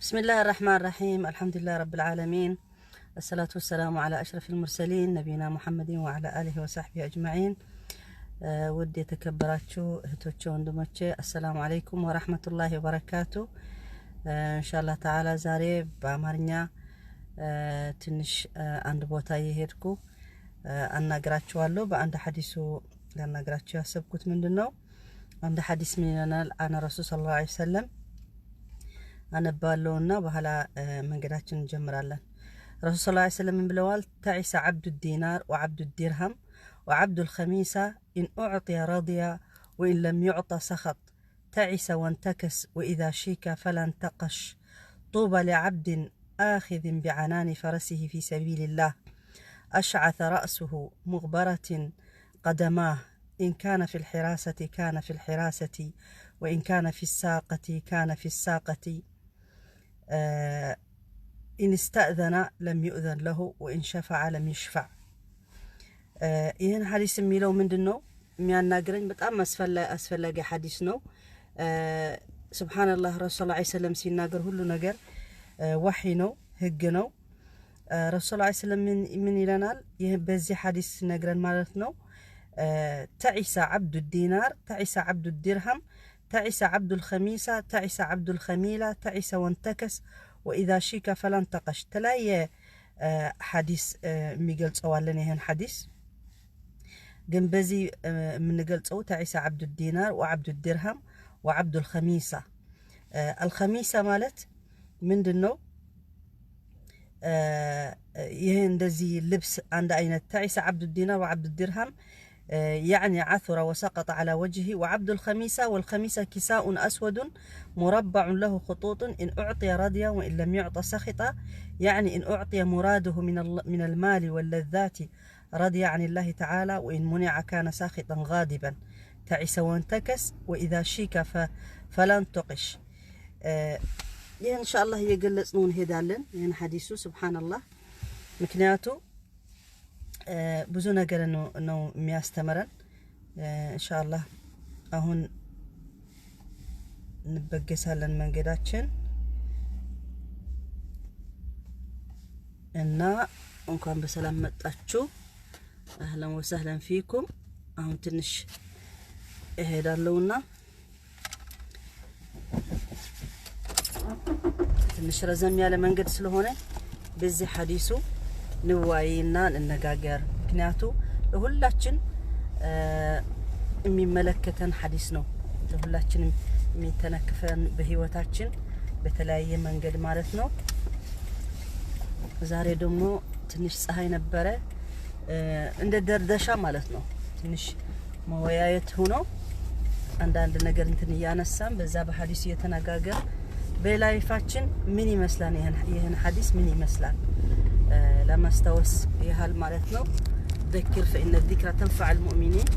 بسم الله الرحمن الرحيم. الحمد لله رب العالمين، الصلاة والسلام على أشرف المرسلين نبينا محمد وعلى آله وصحبه أجمعين. ودي تكبراتشو اهتوتشو وندموتشي، السلام عليكم ورحمة الله وبركاته. إن شاء الله تعالى زاري بأمارنيا تنش عند بوتاي هيركو أنا قراتشو والو بأند حديثو لأن قراتشو يسبكت من دنو عند حديث مننا أنا رسول صلى الله عليه وسلم أنا بالونا بهلا من قراتشن نجمرالن. رسول صلى الله عليه وسلم من بلوال: تعس عبد الدينار وعبد الدرهم وعبد الخميسة، إن أعطي رضي وإن لم يعطى سخط، تعس وانتكس وإذا شيك فلا انتقش، طوبى لعبد آخذ بعنان فرسه في سبيل الله، أشعث رأسه مغبرة قدماه، إن كان في الحراسة كان في الحراسة وإن كان في الساقة كان في الساقة، إن استأذن لم يؤذن له وإن شفع لم يشفع. ይህን ሐዲስ የሚለው ምንድነው የሚያናግረኝ? በጣም አስፈላጊ ሐዲስ ነው። ሱብሃንአላህ ረሱል ሰለላሁ ዐለይሂ ወሰለም ሲናገር ሁሉ ነገር ወህይ ነው፣ ህግ ነው። ረሱል ሰለላሁ ዐለይሂ ወሰለም ምን ይለናል? ይህ በዚህ ሐዲስ ነግረን ማለት ነው تعس عبد الدينار، تعس عبد الدرهم، تعس عبد الخميسة، تعس عبد الخميلة، تعس وانتكس وإذا شيك فلا انتقش. تلاقي حديث ميقلت أولا هن حديث جنبزي من قلت أو تعس عبد الدينار وعبد الدرهم وعبد الخميسة. الخميسة مالت من دنو يهن دزي اللبس عند أين. تعس عبد الدينار وعبد الدرهم يعني عثر وسقط على وجهه. وعبد الخميسة، والخميسة كساء أسود مربع له خطوط، إن أعطي رضي وإن لم يعط سخط، يعني إن أعطي مراده من المال واللذات رضي عن الله تعالى، وإن منع كان ساخطا غاضبا. تعس وانتكس وإذا شيك فلا انتقش. إن شاء الله يقلص نون هدالن ين حديثه سبحان الله مكنياتو ብዙ ነገር ነው የሚያስተምረን። ኢንሻአላህ አሁን እንበገሳለን መንገዳችን እና እንኳን በሰላም መጣችሁ። አህለን ወሰህለን ፊኩም። አሁን ትንሽ እሄዳለሁና ትንሽ ረዘም ያለ መንገድ ስለሆነ በዚህ ሐዲሱ ንዋይና እንነጋገር። ምክንያቱ ለሁላችን የሚመለከተን ሐዲስ ነው። ለሁላችንም የሚተነክፈን በህይወታችን በተለያየ መንገድ ማለት ነው። ዛሬ ደግሞ ትንሽ ፀሐይ ነበረ እንደ ደርደሻ ማለት ነው። ትንሽ መወያየት ሆኖ አንዳንድ ነገር እንትን ያነሳን በዛ በሐዲስ እየተነጋገር በላይፋችን ምን ይመስላል ይሄን ሐዲስ ምን ይመስላል لما استوس يهال مالتنا. ذكر فإن الذكرى تنفع المؤمنين.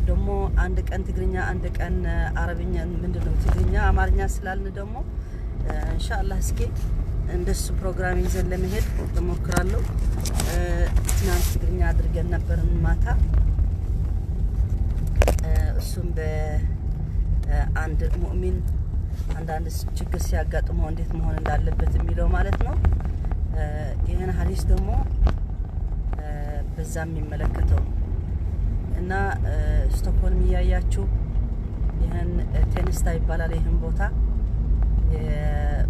دمو عندك أن تقرينيا، عندك أن عربينيا من دون تقرينيا، أمارنيا سلالنا دمو إن شاء الله سكي ندس برنامج زين لمهد دمو كرالو تنام تقرينيا درجنا برن ماتا سوم ب عند مؤمن عند ችግር ሲያጋጥመው እንዴት መሆን እንዳለበት የሚለው ማለት ነው። ይሄን ሐዲስ ደግሞ በዛም የሚመለከተው እና ስቶክሆልም ያያችሁ ይሄን ቴንስታ ይባላል። ይሄን ቦታ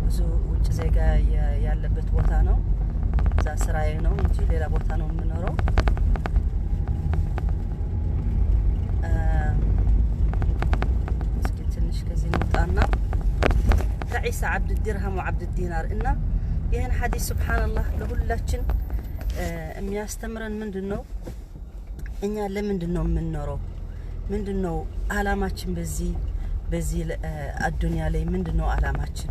ብዙ ውጭ ዜጋ ያለበት ቦታ ነው። እዛ ስራዬ ነው እንጂ ሌላ ቦታ ነው የምኖረው። እስኪ ትንሽ ከዚህ እንውጣና تعس عبد الدرهم وعبد الدينار إن ይሄን ሐዲስ ሱብሃንአላህ ለሁላችን የሚያስተምረን ምንድነው? እኛ ለምንድነው የምንኖረው? ምንድነው አላማችን? በዚህ አዱንያ ላይ ምንድነው አላማችን?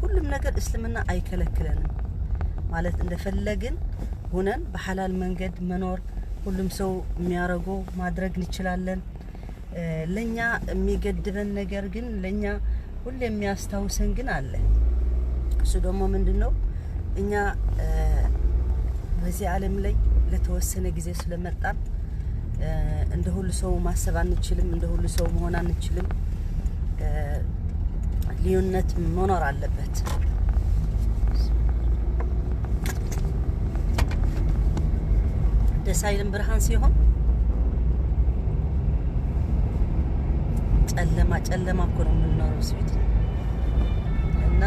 ሁሉም ነገር እስልምና አይከለክለንም ማለት እንደፈለግን ሆነን በሐላል መንገድ መኖር ሁሉም ሰው የሚያረገው ማድረግ እንችላለን። ለኛ የሚገድበን ነገር ግን ለኛ ሁሉ የሚያስታውሰን ግን አለ። እሱ ደግሞ ምንድነው? እኛ በዚህ ዓለም ላይ ለተወሰነ ጊዜ ስለመጣን እንደ ሁሉ ሰው ማሰብ አንችልም፣ እንደ ሁሉ ሰው መሆን አንችልም። ልዩነት መኖር አለበት። ደስ አይልም ብርሃን ሲሆን ጨለማ እኮ ነው የምንኖረው ስዊድን እና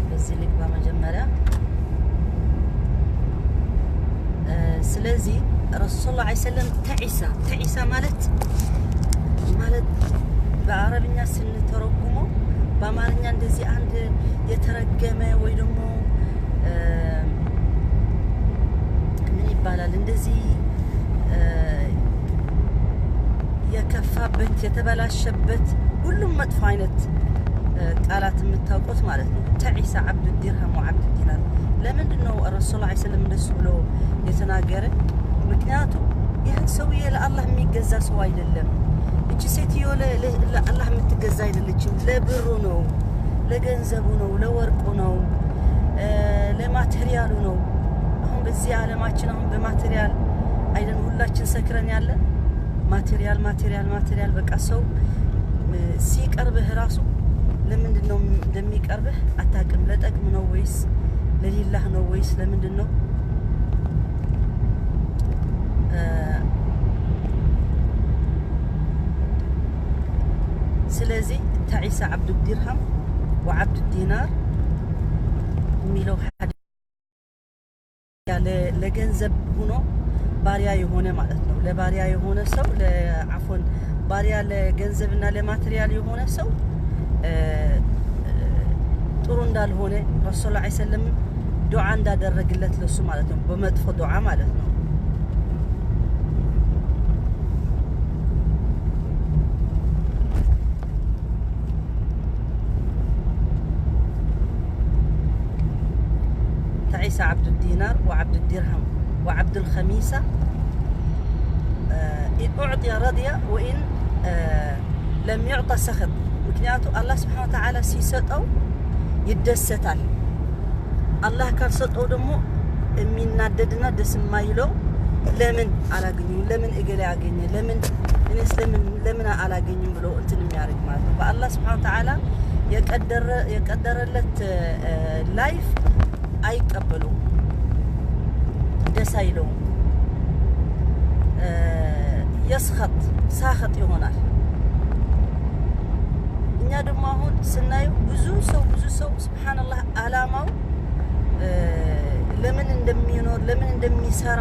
በዚህ ልግባ መጀመሪያ። ስለዚህ ረሱል ሰለላሁ ዐለይሂ ወሰለም ተዒሳ ማለት በአረብኛ ስንተረጉመው በአማርኛ እንደዚህ አንድ የተረገመ ወይ ደግሞ ምን ይባላል እንደዚህ የከፋበት የተበላሸበት ሁሉም መጥፎ አይነት ቃላት የምታውቁት ማለት ነው። ተዒሳ ዓብዱ ዲርሃም ወዓብዱ ዲናር። ለምንድን ነው ረሱል ሰለላሁ ዐለይሂ ወሰለም እንደሱ ብሎ የተናገረ? ምክንያቱም ይህን ሰውዬ ለአላህ የሚገዛ ሰው አይደለም። እቺ ሴትዮ ለአላህ የምትገዛ አይደለችም። ለብሩ ነው፣ ለገንዘቡ ነው፣ ለወርቁ ነው፣ ለማቴሪያሉ ነው። አሁን በዚህ ዓለማችን አሁን በማቴሪያል አይደል ሁላችን ሰክረን ያለ ማቴሪያል በቃ ሰው ሲቀርብህ ራሱ ለምንድን ነው እንደሚቀርብህ አታውቅም። ለጠቅም ነው ወይስ ለሌላህ ነው ወይስ ለምንድን ነው? ስለዚህ ተዒሳ ዓብዱ ዲርሃም ወዓብዱ ዲናር የሚለው ለገንዘብ ሆኖ ባሪያ የሆነ ማለት ነው። ለባሪያ የሆነ ሰው ለአፎን ባሪያ ለገንዘብና ለማቴሪያል የሆነ ሰው ጥሩ እንዳልሆነ ረሱል ሰለላሁ ዐለይሂ ወሰለም ዱዓ እንዳደረግለት ለሱ ማለት ነው። በመጥፎ ዱዓ ማለት ነው። ተዒሳ ዓብዱ ዲናር ወዓብዱ ዲርሃም ወዓብዱ ልኸሚሳ ኢን ኡዕጢየ ረድየ ወኢን ለም ዩዕጠ ሰኽጥ። ምክንያቱ አላህ ስብሓነ ወተዓላ ሲሰጠው ይደሰታል። አላህ ካልሰጠው ደግሞ የሚናደድና ደስ የማይለው ለምን አላገኙም፣ ለምን እገሌ ያገኘ፣ ለምን እኔስ ለምን አላገኙም ብሎ እንትን የሚያደርግ ማለት ነው። በአላህ ስብሓነ ወተዓላ የቀደረለት ላይፍ አይቀበሉም፣ ደስ አይለውም። የስኸጥ ሳኸጥ ይሆናል። እኛ ደግሞ አሁን ስናየው ብዙ ሰው ሱብሃንአላህ አላማው ለምን እንደሚኖር ለምን እንደሚሰራ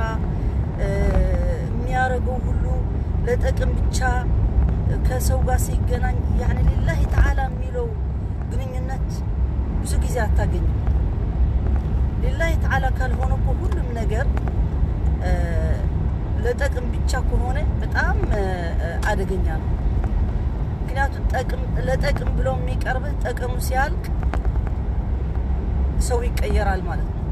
የሚያረገው ሁሉ ለጥቅም ብቻ ከሰው ጋር ሲገናኝ ያኒ ሊላሂ ተዓላ የሚለው ግንኙነት ብዙ ጊዜ አታገኝም። ሊላሂ ተዓላ ካልሆነ እኮ ሁሉም ነገር ለጥቅም ብቻ ከሆነ በጣም አደገኛ ነው። ምክንያቱም ለጥቅም ብሎ የሚቀርብህ ጥቅሙ ሲያልቅ ሰው ይቀየራል ማለት ነው።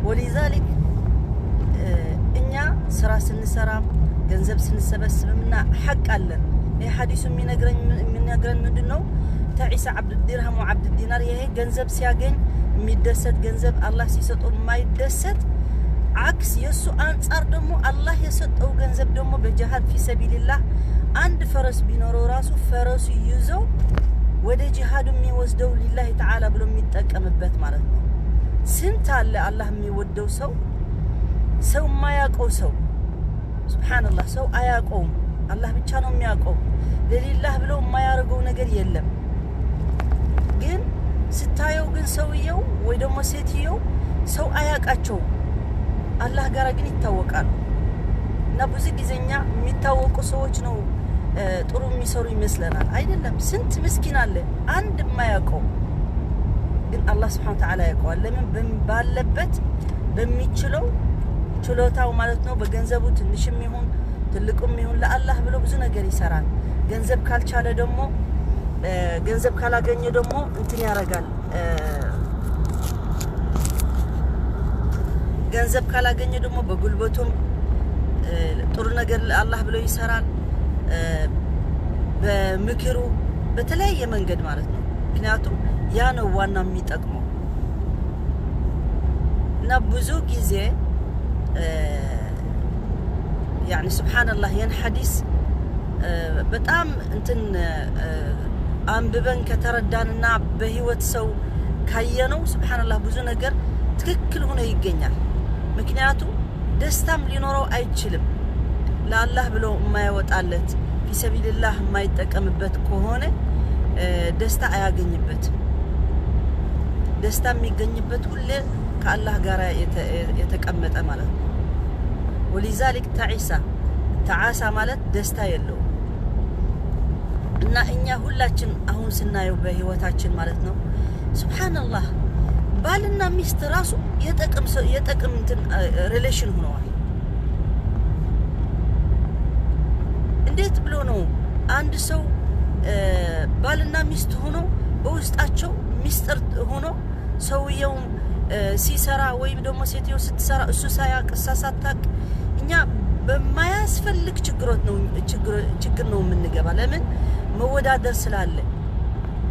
ወሊዛሊክ እኛ ስራ ስንሰራ ገንዘብ ስንሰበስብና ሐቅ አለን። ይህ ሐዲሱ የሚነግረን ምንድን ነው? ተዒሳ ዓብዱ ዲርሃም ወዓብዱ ዲናር። ይሄ ገንዘብ ሲያገኝ የሚደሰት ገንዘብ አላህ ሲሰጠው የማይደሰት አክስ የሱ አንጻር ደግሞ አላህ የሰጠው ገንዘብ ደግሞ በጂሃድ ፊ ሰቢልላህ አንድ ፈረስ ቢኖረው ራሱ ፈረሱ ይዘው ወደ ጂሃዱ የሚወስደው ሊላሂ ተዓላ ብሎ የሚጠቀምበት ማለት ነው። ስንት አለ አላህ የሚወደው ሰው የማያውቀው ሰው ሱብሃንአላህ። ሰው አያውቀውም፣ አላህ ብቻ ነው የሚያውቀው። ለሊላህ ብሎ የማያደርገው ነገር የለም። ግን ስታየው ግን ሰውየው ወይ ደግሞ ሴትየው ሰው አያውቃቸውም፣ አላህ ጋር ግን ይታወቃሉ። እና ብዙ ጊዜኛ የሚታወቁ ሰዎች ነው ጥሩ የሚሰሩ ይመስለናል። አይደለም። ስንት ምስኪን አለ አንድ የማያውቀው ግን አላህ ስብሐነ ወተዓላ ያውቀዋል። ለምን ባለበት በሚችለው ችሎታው ማለት ነው። በገንዘቡ ትንሽም ይሁን ትልቁም ይሁን ለአላህ ብሎ ብዙ ነገር ይሰራል። ገንዘብ ካልቻለ ደግሞ ገንዘብ ካላገኘ ደግሞ እንትን ያደርጋል። ገንዘብ ካላገኘ ደግሞ በጉልበቱም ጥሩ ነገር ለአላህ ብሎ ይሰራል። በምክሩ በተለያየ መንገድ ማለት ነው። ምክንያቱም ያ ነው ዋናው የሚጠቅመው። እና ብዙ ጊዜ يعني سبحان الله ين حديث በጣም እንትን አንብበን ከተረዳንና በህይወት ሰው ካየነው سبحان الله ብዙ ነገር ትክክል ሆኖ ይገኛል ምክንያቱም ደስታም ሊኖረው አይችልም ለአላህ ብሎ የማይወጣለት في سبيل الله የማይጠቀምበት ከሆነ ደስታ አያገኝበት ደስታ የሚገኝበት ሁሉ ከአላህ ጋር የተቀመጠ ማለት ነው ولذلك تعاسى ማለት ደስታ የለው እና እኛ ሁላችን አሁን ስናየው በህይወታችን ማለት ነው ሱብሃንአላህ ባልና ሚስት ራሱ የጠቅም እንትን ሪሌሽን ሆነዋል እንዴት ብሎ ነው አንድ ሰው ባልና ሚስት ሆኖ በውስጣቸው ሚስጥር ሆኖ ሰውየው ሲሰራ ወይም ደግሞ ሴትዮ ስትሰራ እሱ ሳያቀሳሳታቅ እኛ በማያስፈልግ ችግር ነው የምንገባ ለምን መወዳደር ስላለ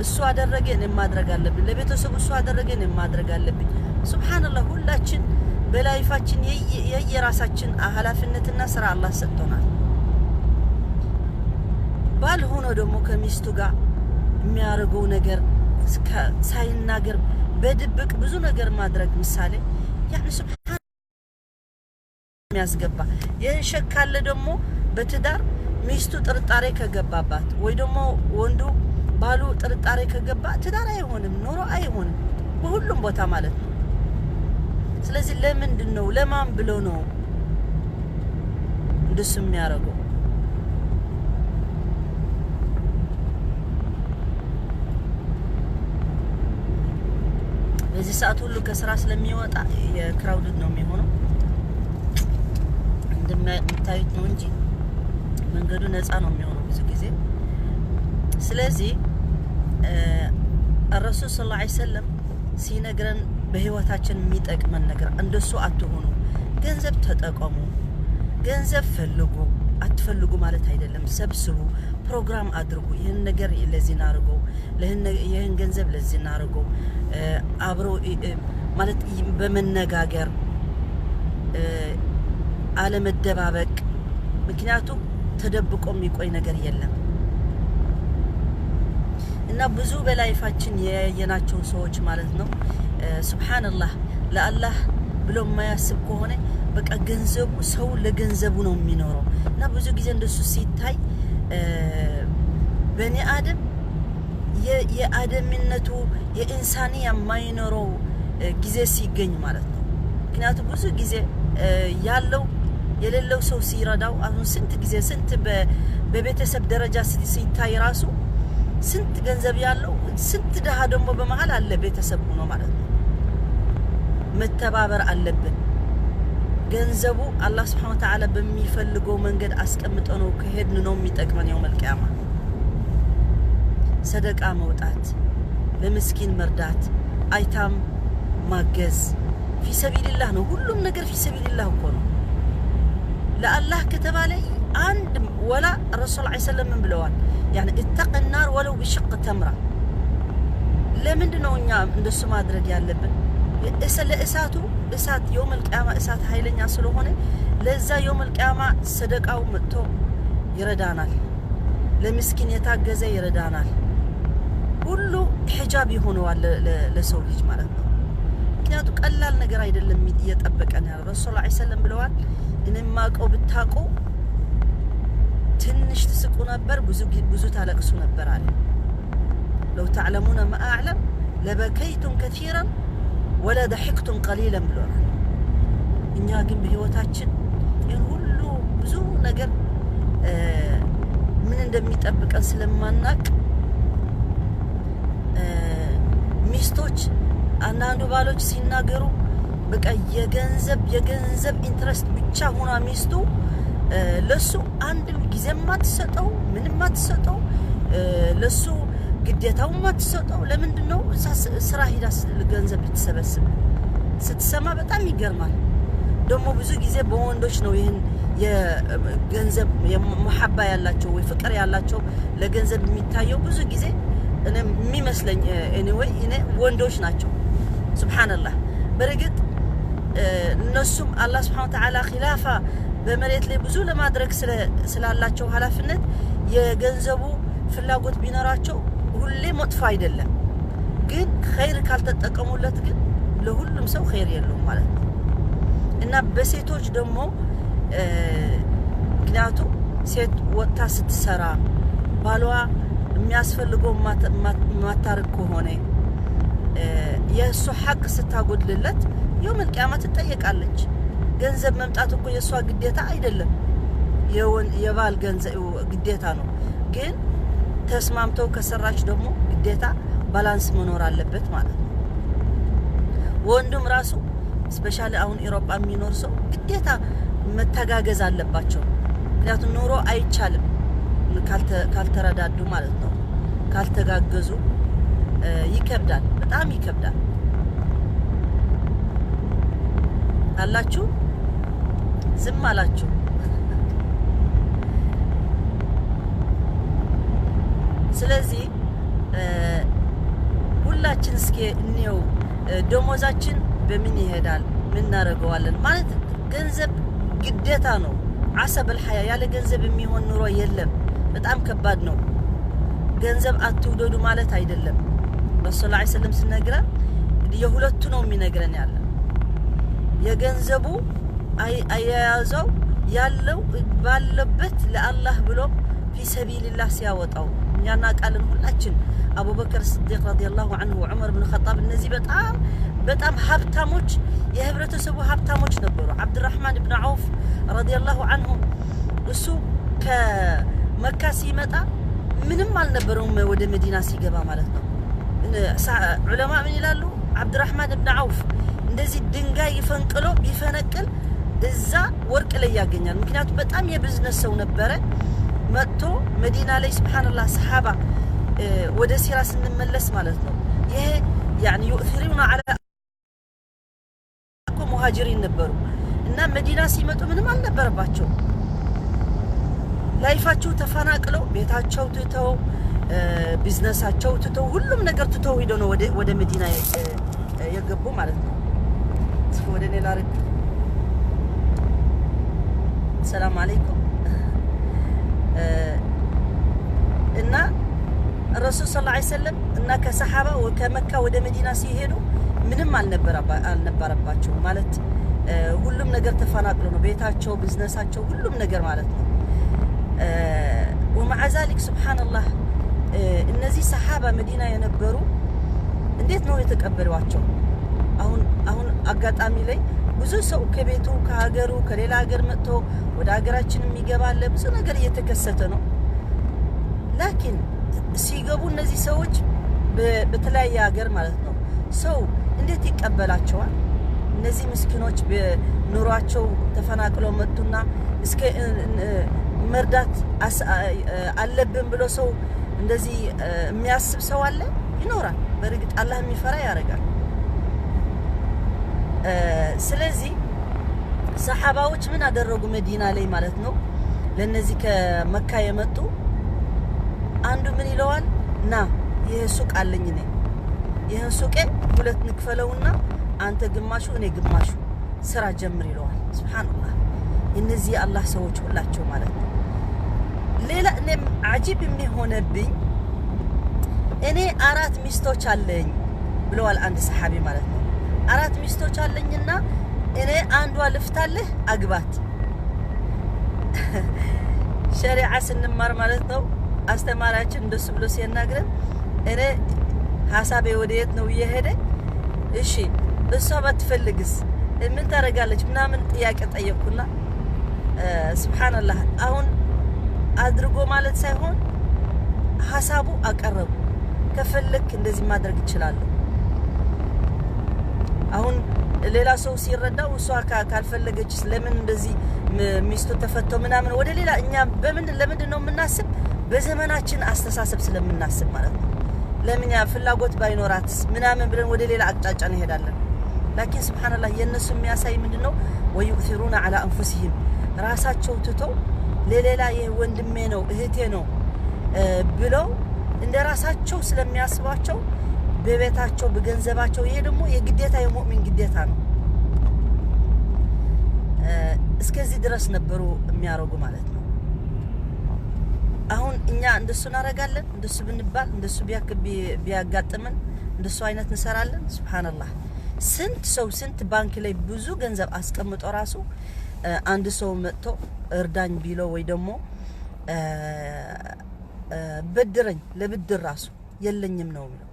እሱ አደረገ እኔ ማድረግ አለብኝ ለቤተሰቡ እሱ አደረገ እኔ ማድረግ አለብኝ ሱብሃንአላህ ሁላችን በላይፋችን የየራሳችን ኃላፊነትና ስራ አላህ ሰጥቶናል ባል ሆኖ ደግሞ ከሚስቱ ጋር የሚያረገው ነገር ሳይናገር በድብቅ ብዙ ነገር ማድረግ ምሳሌ يعني سبحان የሚያስገባ የሸካለ ደግሞ በትዳር ሚስቱ ጥርጣሬ ከገባባት ወይ ደግሞ ወንዱ ባሉ ጥርጣሬ ከገባ ትዳር አይሆንም ኖሮ አይሆንም በሁሉም ቦታ ማለት ነው ስለዚህ ለምንድነው ለማን ብሎ ነው እንደሱ የሚያረገው በዚህ ሰዓት ሁሉ ከስራ ስለሚወጣ የክራውድድ ነው የሚሆነው እንደምታዩት ነው እንጂ መንገዱ ነፃ ነው የሚሆነው ብዙ ጊዜ ስለዚህ الرسول صلى الله عليه وسلم ሲነግረን በህይወታችን የሚጠቅመን ነገር እንደሱ አትሆኑ ገንዘብ ተጠቀሙ ገንዘብ ፈልጉ አትፈልጉ ማለት አይደለም ሰብስቡ ፕሮግራም አድርጉ ይሄን ነገር ለዚህና አርጉ ይሄን ገንዘብ ለዚህና አርጉ አብሮ ማለት በመነጋገር አለ መደባበቅ ምክንያቱም ተደብቆ የሚቆይ ነገር የለም እና ብዙ በላይፋችን የየናቸው ሰዎች ማለት ነው ሱብሃንአላህ ለአላህ ብሎ የማያስብ ከሆነ በቃ ገንዘቡ ሰው ለገንዘቡ ነው የሚኖረው እና ብዙ ጊዜ እንደሱ ሲታይ በኒ አደም የአደምነቱ የኢንሳኒያ የማይኖረው ጊዜ ሲገኝ ማለት ነው ምክንያቱም ብዙ ጊዜ ያለው የሌለው ሰው ሲረዳው አሁን ስንት ጊዜ ስንት በቤተሰብ ደረጃ ሲታይ ራሱ ስንት ገንዘብ ያለው ስንት ደሃ ደግሞ በመሃል አለ ቤተሰብ ሆኖ ማለት ነው መተባበር አለብን ገንዘቡ አላህ Subhanahu Wa Ta'ala በሚፈልገው መንገድ አስቀምጦ ነው ከሄድን ነው የሚጠቅመን የውመል ቂያማ ሰደቃ መውጣት ለምስኪን መርዳት አይታም ማገዝ في سبيل الله ነው ሁሉም ነገር في سبيل الله እኮ ነው ለአላህ ከተባለ አንድ ወላ ረሱል ሰለላሁ ዐለይሂ ወሰለም ብለዋል يعني اتق النار ولو بشق تمره ለምንድነው እኛ እንደሱ ማድረግ ያለብን ለእሳቱ እሳት يوم القيامه እሳት ኃይለኛ ስለሆነ ለዛ يوم القيامه ሰደቃው መጥቶ ይረዳናል ለምስኪን የታገዘ ይረዳናል ሁሉ ሒጃብ ይሆነዋል ለሰው ልጅ ማለት ነው ምክንያቱም ቀላል ነገር አይደለም እየጠበቀን ያለው ረሱል ሰለላሁ ዐለይሂ ወሰለም ብለዋል እነማቀው ብታቆ ትንሽ ትስቁ ነበር ብዙ ታለቅሱ ነበር አለ لو تعلمون ما اعلم لبكيتم كثيرا ولا ضحكتم قليلا ብለዋል እኛ ግን በህይወታችን ይሄን ሁሉ ብዙ ነገር ምን እንደሚጠብቀን ስለማናቅ ሚስቶች አንዳንዱ ባሎች ሲናገሩ በቃ የገንዘብ ኢንትረስት ብቻ ሆና ሚስቱ ለሱ አንድም ጊዜ ማትሰጠው ምንም ማትሰጠው ለሱ ግዴታው ማትሰጠው ለምንድነው ስራ ሄዳ ገንዘብ ልትሰበስብ ስትሰማ በጣም ይገርማል ደግሞ ብዙ ጊዜ በወንዶች ነው ይሄን የገንዘብ የመሐባ ያላቸው ወይ ፍቅር ያላቸው ለገንዘብ የሚታየው ብዙ ጊዜ እኔ የሚመስለኝ anyway እኔ ወንዶች ናቸው ሱብሃንአላህ በርግጥ እነሱም አላህ Subhanahu Wa Ta'ala ኺላፋ በመሬት ላይ ብዙ ለማድረግ ስላላቸው ኃላፊነት የገንዘቡ ፍላጎት ቢኖራቸው ሁሌ መጥፎ አይደለም ግን ኸይር ካልተጠቀሙለት ግን ለሁሉም ሰው ኸይር የለውም ማለት ነው እና በሴቶች ደግሞ ምክንያቱም ሴት ወጣ ስትሰራ ባሏ የሚያስፈልገው ማታረግ ከሆነ የእሱ ሐቅ ስታጎድልለት የውም القيامة ትጠየቃለች ገንዘብ መምጣት እኮ የሷ ግዴታ አይደለም የባል ገንዘብ ግዴታ ነው ግን ተስማምተው ከሰራች ደግሞ ግዴታ ባላንስ መኖር አለበት ማለት ነው ወንዱም ራሱ ስፔሻሊ አሁን አውሮፓ የሚኖር ሰው ግዴታ መተጋገዝ አለባቸው ምክንያቱም ኑሮ አይቻልም ካልተረዳዱ ማለት ነው ካልተጋገዙ ይከብዳል በጣም ይከብዳል አላችሁ ዝም አላችሁ ስለዚህ ሁላችን እስኪ እንየው ደሞዛችን በምን ይሄዳል ምን እናረጋዋለን ማለት ገንዘብ ግዴታ ነው عسب الحياة ያለ ገንዘብ የሚሆን ኑሮ የለም በጣም ከባድ ነው ገንዘብ አትውደዱ ማለት አይደለም ረሱላህ ሰለላሁ ዐለይሂ ወሰለም ሲነግረን የሁለቱ ነው የሚነግረን ያለ የገንዘቡ አያያዘው ያለው ባለበት ለአላህ ብሎ في سبيل الله ሲያወጣው እኛና ቃልን ሁላችን አቡበከር ሲዲቅ ረዲየላሁ ዐንሁ ዑመር ኢብኑ ኸጣብ እነዚህ በጣም ሀብታሞች የህብረተሰቡ ሀብታሞች ነበሩ አብዱራህማን ኢብኑ ዐውፍ ረዲየላሁ ዐንሁ እሱ ከመካ ሲመጣ ምንም አልነበረውም ወደ መዲና ሲገባ ማለት ነው ዑለማ ምን ይላሉ አብዱራህማን ኢብኑ ዐውፍ እንደዚህ ድንጋይ ይፈንቅሎ ቢፈነቅል እዛ ወርቅ ላይ ያገኛል ምክንያቱም በጣም የቢዝነስ ሰው ነበረ መጥቶ መዲና ላይ ሱብሃንአላህ ሰሃባ ወደ ሲራ ስንመለስ ማለት ነው ይሄ يعني يؤثرون على مهاجرين ነበሩ እና መዲና ሲመጡ ምንም አልነበረባቸው ላይፋቸው ተፈናቅለው ቤታቸው ትተው ቢዝነሳቸው ትተው ሁሉም ነገር ትተው ሄደው ነው ወደ መዲና የገቡ ማለት ነው ወደ ኔላርክ ሰላም አለይኩም እና ረሱል ሰለላሁ ዐለይሂ ወሰለም እና ከሰሃባ ወከመካ ወደ መዲና ሲሄዱ ምንም አልነበረባቸው ማለት ሁሉም ነገር ተፈናቅሎ ነው ቤታቸው ቢዝነሳቸው ሁሉም ነገር ማለት ነው ومع ذلك سبحان الله እነዚህ ሰሃባ መዲና የነበሩ እንዴት ነው የተቀበሏቸው አሁን አጋጣሚ ላይ ብዙ ሰው ከቤቱ ከሀገሩ ከሌላ ሀገር መጥቶ ወደ ሀገራችን የሚገባለ ብዙ ነገር እየተከሰተ ነው ላኪን ሲገቡ እነዚህ ሰዎች በተለያየ ሀገር ማለት ነው ሰው እንዴት ይቀበላቸዋል እነዚህ ምስኪኖች በኑሯቸው ተፈናቅለው መጡና እስከ መርዳት አለብን ብሎ ሰው እንደዚህ የሚያስብ ሰው አለ ይኖራል በርግጥ አላህ የሚፈራ ያረጋል ስለዚህ ሰሃባዎች ምን አደረጉ መዲና ላይ ማለት ነው ለነዚህ ከመካ የመጡ አንዱ ምን ይለዋል ና ይሄ ሱቅ አለኝ ነኝ ይሄ ሱቅ ሁለት ንክፈለውና አንተ ግማሹ እኔ ግማሹ ስራ ጀምር ይለዋል ሱብሃንአላህ እነዚህ አላህ ሰዎች ሁላቸው ማለት ነው ሌላ እኔም አጂብ የሚሆነብኝ እኔ 4 ሚስቶች አለኝ ብለዋል አንድ ሰሃቢ ማለት ነው 4 ሚስቶች አለኝና እኔ አንዷ ልፍታለህ አግባት ሸሪዓ ስንማር ማለት ነው አስተማራችን እንደሱ ብሎ ሲናገር እኔ ሐሳቤ ወዴት ነው እየሄደ እሺ እሷ ባትፈልግስ ምን ታረጋለች ምናምን ጥያቄ ጠየቁና ሱብሃንአላህ አሁን አድርጎ ማለት ሳይሆን ሐሳቡ አቀረቡ ከፈለክ እንደዚህ ማድረግ ይችላል አሁን ሌላ ሰው ሲረዳው እሷ ካልፈለገች ለምን እንደዚህ ሚስቱ ተፈቶ ምናምን ወደ ሌላ እኛ ለምን ነው የምናስብ በዘመናችን አስተሳሰብ ስለምናስብ ማለት ነው ለምን ያ ፍላጎት ባይኖራት ምናምን ብለን ወደ ሌላ አቅጣጫ እንሄዳለን ላኪን ሱብሃንአላህ የነሱ የሚያሳይ ምንድነው ወይኡሲሩና على انفسهم ራሳቸው ትተው ለሌላ የወንድሜ ነው እህቴ ነው ብለው እንደ ራሳቸው ስለሚያስባቸው በቤታቸው በገንዘባቸው ይሄ ደግሞ የግዴታ የሙእሚን ግዴታ ነው እስከዚህ ድረስ ነበሩ የሚያረጉ ማለት ነው። አሁን እኛ እንደሱ እናረጋለን? እንደሱ ብንባል እንደሱ ቢያጋጥመን እንደሱ አይነት እንሰራለን? ሱብሃንአላህ። ስንት ሰው ስንት ባንክ ላይ ብዙ ገንዘብ አስቀምጦ ራሱ አንድ ሰው መጥቶ እርዳኝ ቢለው ወይ ደግሞ በድረኝ ለብድር ራሱ የለኝም ነው የሚለው።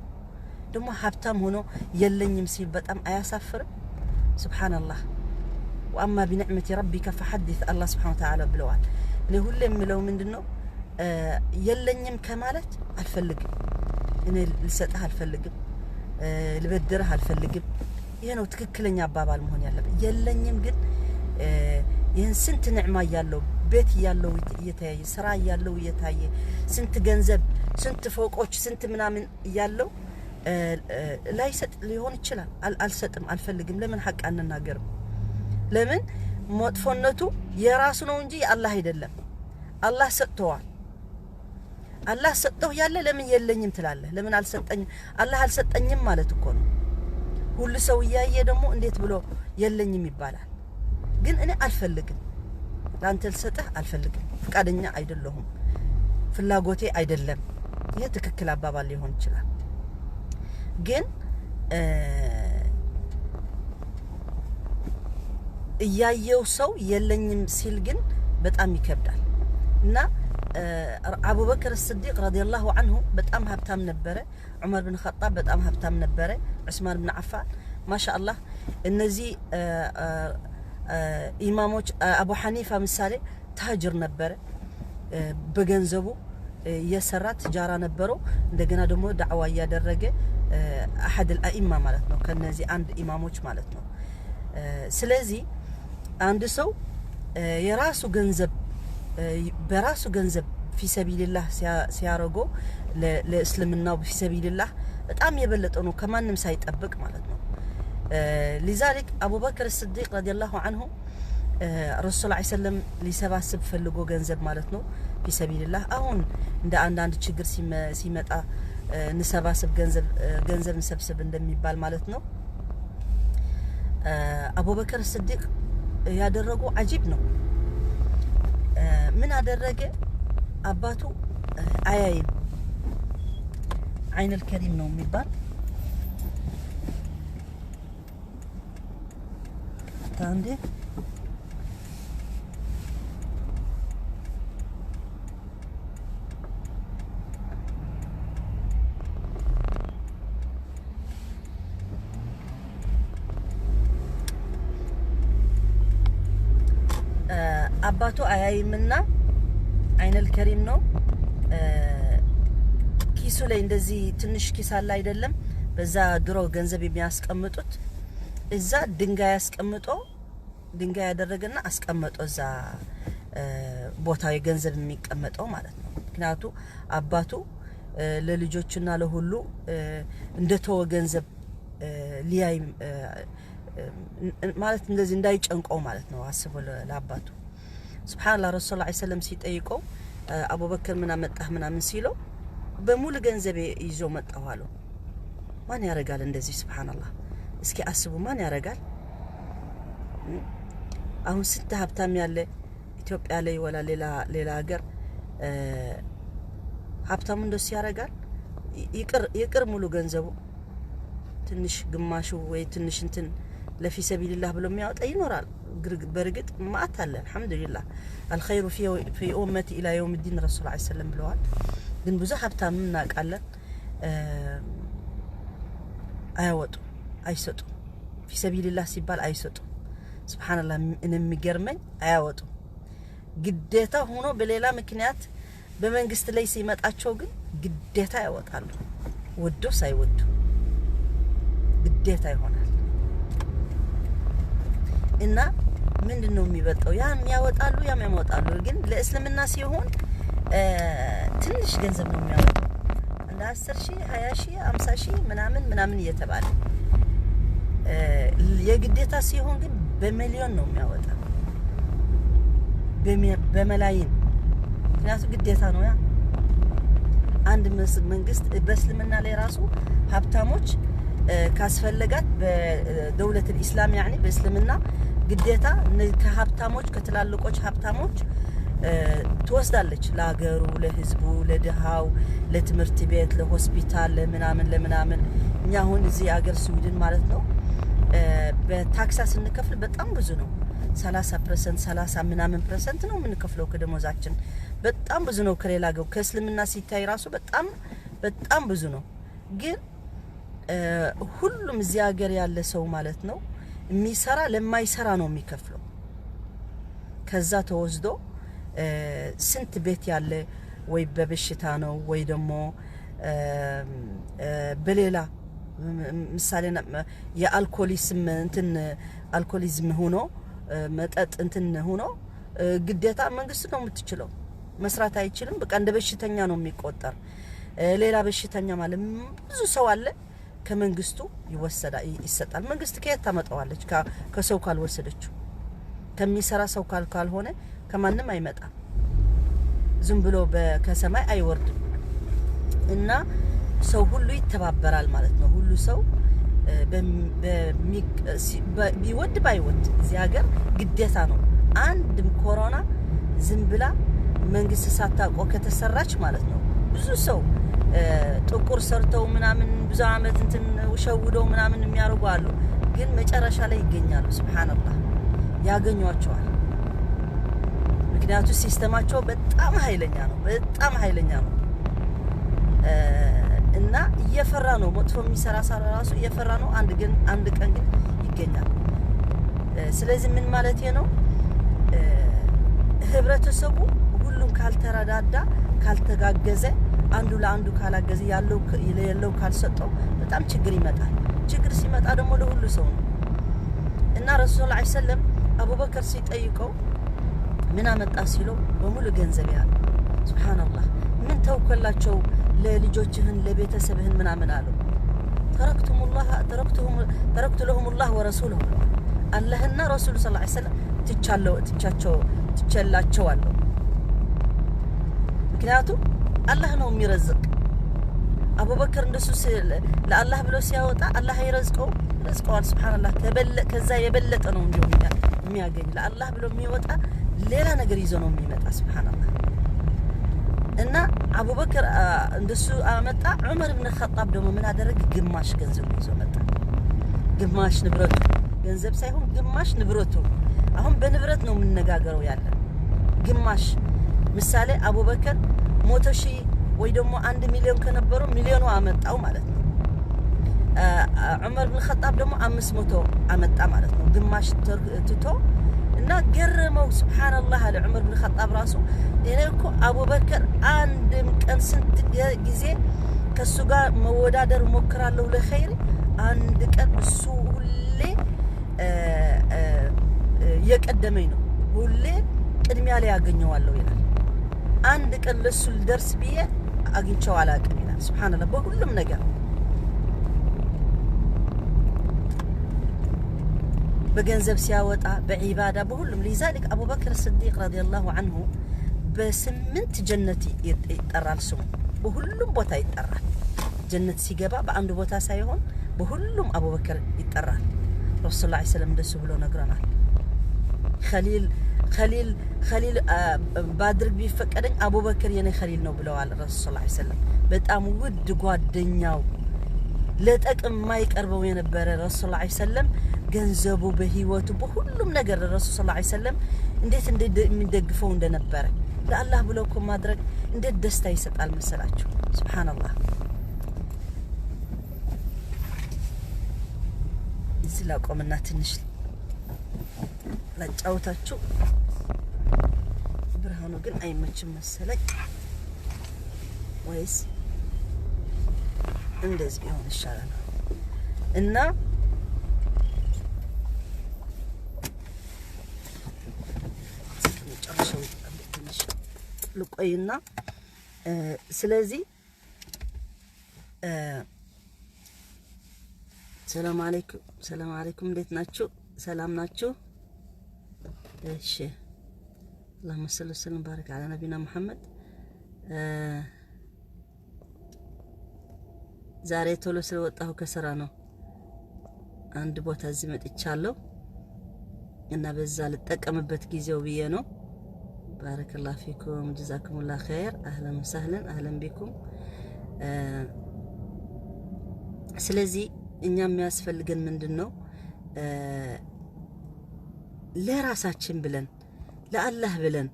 ደግሞ ሀብታም ሆኖ የለኝም ሲል በጣም አያሳፍርም? ሱብሃንአላህ። ወአማ ቢኒዕመቲ ረቢከ ፈሐዲስ አላህ ሱብሓነሁ ወተዓላ ብለዋል። እኔ ሁሌ የምለው ምንድነው የለኝም ከማለት አልፈልግም፣ እኔ ልሰጥህ አልፈልግም፣ ልበድርህ አልፈልግም። ይሄ ነው ትክክለኛ አባባል መሆን ያለበት። የለኝም ግን ይህን ስንት ንዕማ ያለው ቤት ያለው እየታየ ስራ ያለው እየታየ ስንት ገንዘብ ስንት ፎቆች ስንት ምናምን ያለው ላይሰጥ ሊሆን ይችላል። አልሰጥም አልፈልግም። ለምን ሐቅ አንናገርም? ለምን ሞጥፎነቱ የራሱ ነው እንጂ አላህ አይደለም። አላህ ሰጥቷል። አላህ ሰጥተው ያለ ለምን የለኝም ትላለህ? ለምን አልሰጠኝም? አላህ አልሰጠኝም ማለት እኮ ነው። ሁሉ ሰው ያየ ደግሞ እንዴት ብሎ የለኝም ይባላል? ግን እኔ አልፈልግም፣ ላንተ ልሰጥህ አልፈልግም፣ ፍቃደኛ አይደለሁም፣ ፍላጎቴ አይደለም። ይሄ ትክክል አባባል ሊሆን ይችላል። ግን እያየው ሰው የለኝም ሲል ግን በጣም ይከብዳል። እና አቡበክር الصديق رضي الله عنه በጣም ሀብታም ነበረ። ዑመር ብን ኸጣብ በጣም ሀብታም ነበረ። ዑስማን ብን አፋን ማሻአላህ። እነዚህ ኢማሞች አቡ ሐኒፋ ምሳሌ ታጅር ነበረ። በገንዘቡ የሰራ ትጃራ ነበረው። እንደገና ደግሞ ዳዕዋ ያደረገ አሐድ الائمه ማለት ነው። ከነዚህ አንድ ኢማሞች ማለት ነው። ስለዚህ አንድ ሰው የራሱ ገንዘብ በራሱ ገንዘብ في سبيل الله ሲያረጎ ለእስልምናው في سبيل الله በጣም የበለጠ ነው ከማንም ሳይጠብቅ ማለት ነው። لذلك ابو بكر الصديق رضي الله عنه رسول الله ሰለም ሊሰባስብ ፈልጎ ገንዘብ ማለት ነው في سبيل الله። አሁን እንደ አንድ ችግር ሲመጣ ንሰባስብ ገንዘብ እንሰብስብ እንደሚባል ማለት ነው። አቡ በክር الصديق ያደረጉ አጂብ ነው። ምን አደረገ? አባቱ አያይም አይን الكريم ነው የሚባል ታንዴ አባቱ አያይምና አይን الكريم ነው። ኪሱ ላይ እንደዚህ ትንሽ ኪስ አለ አይደለም? በዛ ድሮ ገንዘብ የሚያስቀምጡት እዛ ድንጋይ ያስቀምጦ ድንጋይ ያደረገና አስቀምጦ እዛ ቦታ የገንዘብ የሚቀመጠው ማለት ነው። ምክንያቱም አባቱ ለልጆችና ለሁሉ እንደተወ ገንዘብ ሊያይ ማለት እንደዚህ እንዳይጨንቀው ማለት ነው አስቦ ለአባቱ። ሱብሃንአላህ ረሱል ሰለላሁ ዐለይሂ ወሰለም ሲጠይቀው አቡበክር ምን አመጣህ ምናምን ሲለው በሙሉ ገንዘብ ይዞ መጣሁ አለው። ማን ያረጋል እንደዚህ? ሱብሃንአላህ እስኪ አስቡ፣ ማን ያረጋል? አሁን ስንት ሀብታም ያለ ኢትዮጵያ ላይ ወላ ሌላ ሀገር ሀብታሙ እንደሱ ያረጋል? ይቅር ሙሉ ገንዘቡ ትንሽ ግማሹ ወይ ትንሽ እንትን ለፊ ሰቢልላህ ብሎ የሚያወጣ ይኖራል። برقت ما أتلا الحمد لله الخير في أمتي إلى يوم الدين رسول الله عليه وسلم بلوال ግን ብዙ ሀብታም እናውቃለን አያወጡ አይሰጡ في سبيل الله ሲባል አይሰጡ። ሱብሃንአላህ የሚገርመኝ አያወጡ ግዴታ ሆኖ በሌላ ምክንያት በመንግስት ላይ ሲመጣቸው ግን ግዴታ ያወጣሉ። ወዶ ሳይወዱ ግዴታ ይሆናል። እና ምንድነው የሚበልጠው? ያም ያወጣሉ ያም ያወጣሉ። ግን ለእስልምና ሲሆን ትንሽ ገንዘብ ነው የሚያወጣው። እንደ 10,000 20,000 50,000 ምናምን እየተባለ የግዴታ ሲሆን ግን በሚሊዮን ነው የሚያወጣው፣ በመላይን። ምክንያቱም ግዴታ ነው። ያ አንድ መንግስት በእስልምና ላይ ራሱ ሀብታሞች ካስፈለጋት በደውለት الاسلام يعني በእስልምና ግዴታ ከሀብታሞች ከትላልቆች ሀብታሞች ትወስዳለች ለሀገሩ ለህዝቡ ለድሃው ለትምህርት ቤት ለሆስፒታል ለምናምን እኛ አሁን እዚህ ሀገር ስዊድን ማለት ነው በታክስ ስንከፍል በጣም ብዙ ነው 30% 30 ምናምን ፐርሰንት ነው የምንከፍለው ከደሞዛችን በጣም ብዙ ነው ከሌላ ጋር ከእስልምና ሲታይ ራሱ በጣም ብዙ ነው ግን ሁሉም እዚህ ሀገር ያለ ሰው ማለት ነው የሚሰራ ለማይሰራ ነው የሚከፍለው ከዛ ተወስዶ ስንት ቤት ያለ ወይ በበሽታ ነው ወይ ደግሞ በሌላ ምሳሌና የአልኮሊዝም ሆኖ መጠጥ እንትን ሆኖ ግዴታ መንግስት ነው የምትችለው መስራት አይችልም በቃ እንደ በሽተኛ ነው የሚቆጠር ሌላ በሽተኛ ማለት ብዙ ሰው አለ ከመንግስቱ ይሰጣል መንግስት ከየት ታመጣዋለች ከሰው ካልወሰደችው ከሚሰራ ሰው ካልሆነ ከማንም አይመጣም ዝም ብሎ ከሰማይ አይወርድም እና ሰው ሁሉ ይተባበራል ማለት ነው ሁሉ ሰው ቢወድ ባይወድ እዚህ ሀገር ግዴታ ነው አንድም ኮሮና ዝም ብላ መንግስት ሳታቆ ከተሰራች ማለት ነው ብዙ ሰው ጥቁር ሰርተው ምናምን ብዙ አመት እንትን ሸውደው ምናምን የሚያርጉ አሉ ግን መጨረሻ ላይ ይገኛሉ ሱብሃንአላህ ያገኙዋቸዋል ምክንያቱም ሲስተማቸው በጣም ኃይለኛ ነው እና እየፈራ ነው መጥፎ የሚሰራ ራሱ እየፈራ ነው አንድ ቀን ግን ይገኛል ስለዚህ ምን ማለት ነው ህብረተሰቡ ሁሉም ካልተረዳዳ ካልተጋገዘ አንዱ ለአንዱ ካላገዘ ያለው ካልሰጠው በጣም ችግር ይመጣል ችግር ሲመጣ ደግሞ ለሁሉ ሰው ነው እና ረሱል ሰለላሁ ዐለይሂ ወሰለም አቡበከር ሲጠይቀው ምን አመጣ ሲለው በሙሉ ገንዘብ ያለ ሱብሃንአላህ ምን ተውከላቸው ለልጆችህን ለቤተሰብህን ምን አመናለው ተረክቱ ለሁም الله ورسوله አላህና ረሱል ሰለላሁ ዐለይሂ ወሰለም ትቸላቸዋለሁ ምክንያቱም አላህ ነው የሚረዝቅ አቡበከር እንደሱ ለአላህ ብሎ ሲያወጣ አላህ ይረዝቀዋል ሱብሃንአላህ ከዛ የበለጠ ነው እንዲሁ የሚያገኝ ለአላህ ብሎ የሚወጣ ሌላ ነገር ይዞ ነው የሚመጣ ሱብሃንአላህ እና አቡበከር እንደሱ አመጣ ዑመር ኢብኑ ኸጣብ ደግሞ ምን አደረገ ግማሽ ገንዘብ ይዞ መጣ ግማሽ ንብረቱ ገንዘብ ሳይሆን ግማሽ ንብረቱ አሁን በንብረት ነው የምንነጋገረው ያለ ግማሽ ምሳሌ አቡበከር 100,000 ወይ ደግሞ 1 ሚሊዮን ከነበረው ሚሊዮኑ አመጣው ማለት ነው ዑመር ኢብኑ ኸጣብ ደግሞ 500 አመጣ ማለት ነው ግማሽ ትቶ እና ገረመው ሱብሃንአላህ አለ ዑመር ኢብኑ ኸጣብ ራሱ እኔኮ አቡበከር አንድም ቀን ስንት ጊዜ ከሱ ጋር መወዳደር ሞክራለሁ ለኸይር አንድ ቀን እሱ ሁሌ የቀደመኝ ነው ሁሌ ቅድሚያ ላይ ያገኘዋለሁ ይላል አንድ ቀን ለሱ ልደርስ ብዬ አግኝቼው አላውቅም ይላል ሱብሃንአላህ በሁሉም ነገር በገንዘብ ሲያወጣ በዒባዳ በሁሉም لذلك ابو بكر الصديق رضي الله عنه በስምንት ጀነት ይጠራል ስሙ በሁሉም ቦታ ይጠራል ጀነት ሲገባ በአንድ ቦታ ሳይሆን በሁሉም አቡበከር ይጠራል ረሱል ሰለላሁ ዐለይሂ ወሰለም እንደሱ ብሎ ነግረናል خليل ባድርግ ቢፈቀደኝ አቡበከር የኔ خليل ነው ብለዋል ረሱል ሰለላሁ ዐለይሂ ወሰለም በጣም ውድ ጓደኛው ለጠቅም ማይቀርበው የነበረ ረሱል ሰለላሁ ዐለይሂ ወሰለም ገንዘቡ በህይወቱ በሁሉም ነገር ረሱል ሰለላሁ ዐለይሂ ወሰለም እንዴት እንደሚደግፈው እንደነበረ ለአላህ ብሎ ማድረግ እንዴት ደስታ ይሰጣል መሰላችሁ ሱብሃንአላህ ስለቆምና ትንሽ ለጫውታችሁ ብርሃኑ ግን አይመችም መሰለኝ ወይስ እንደዚህ ቢሆን ይሻላል እና ልቆይና ስለዚህ ሰላም አለይኩም እንዴት ናችሁ ሰላም ናችሁ እሺ اللهم صل وسلم وبارك على نبينا محمد ዛሬ ቶሎ ስለወጣሁ ከሰራ ነው አንድ ቦታ እዚህ መጥቻለሁ እና በዛ ልጠቀምበት ጊዜው ብዬ ነው ባረከላሁ ፊኩም ጀዛኩሙላህ ኸይር አህለን ወሰህለን አህለን ቢኩም ስለዚህ እኛ የሚያስፈልገን ምንድነው ለራሳችን ብለን ለአላህ ብለን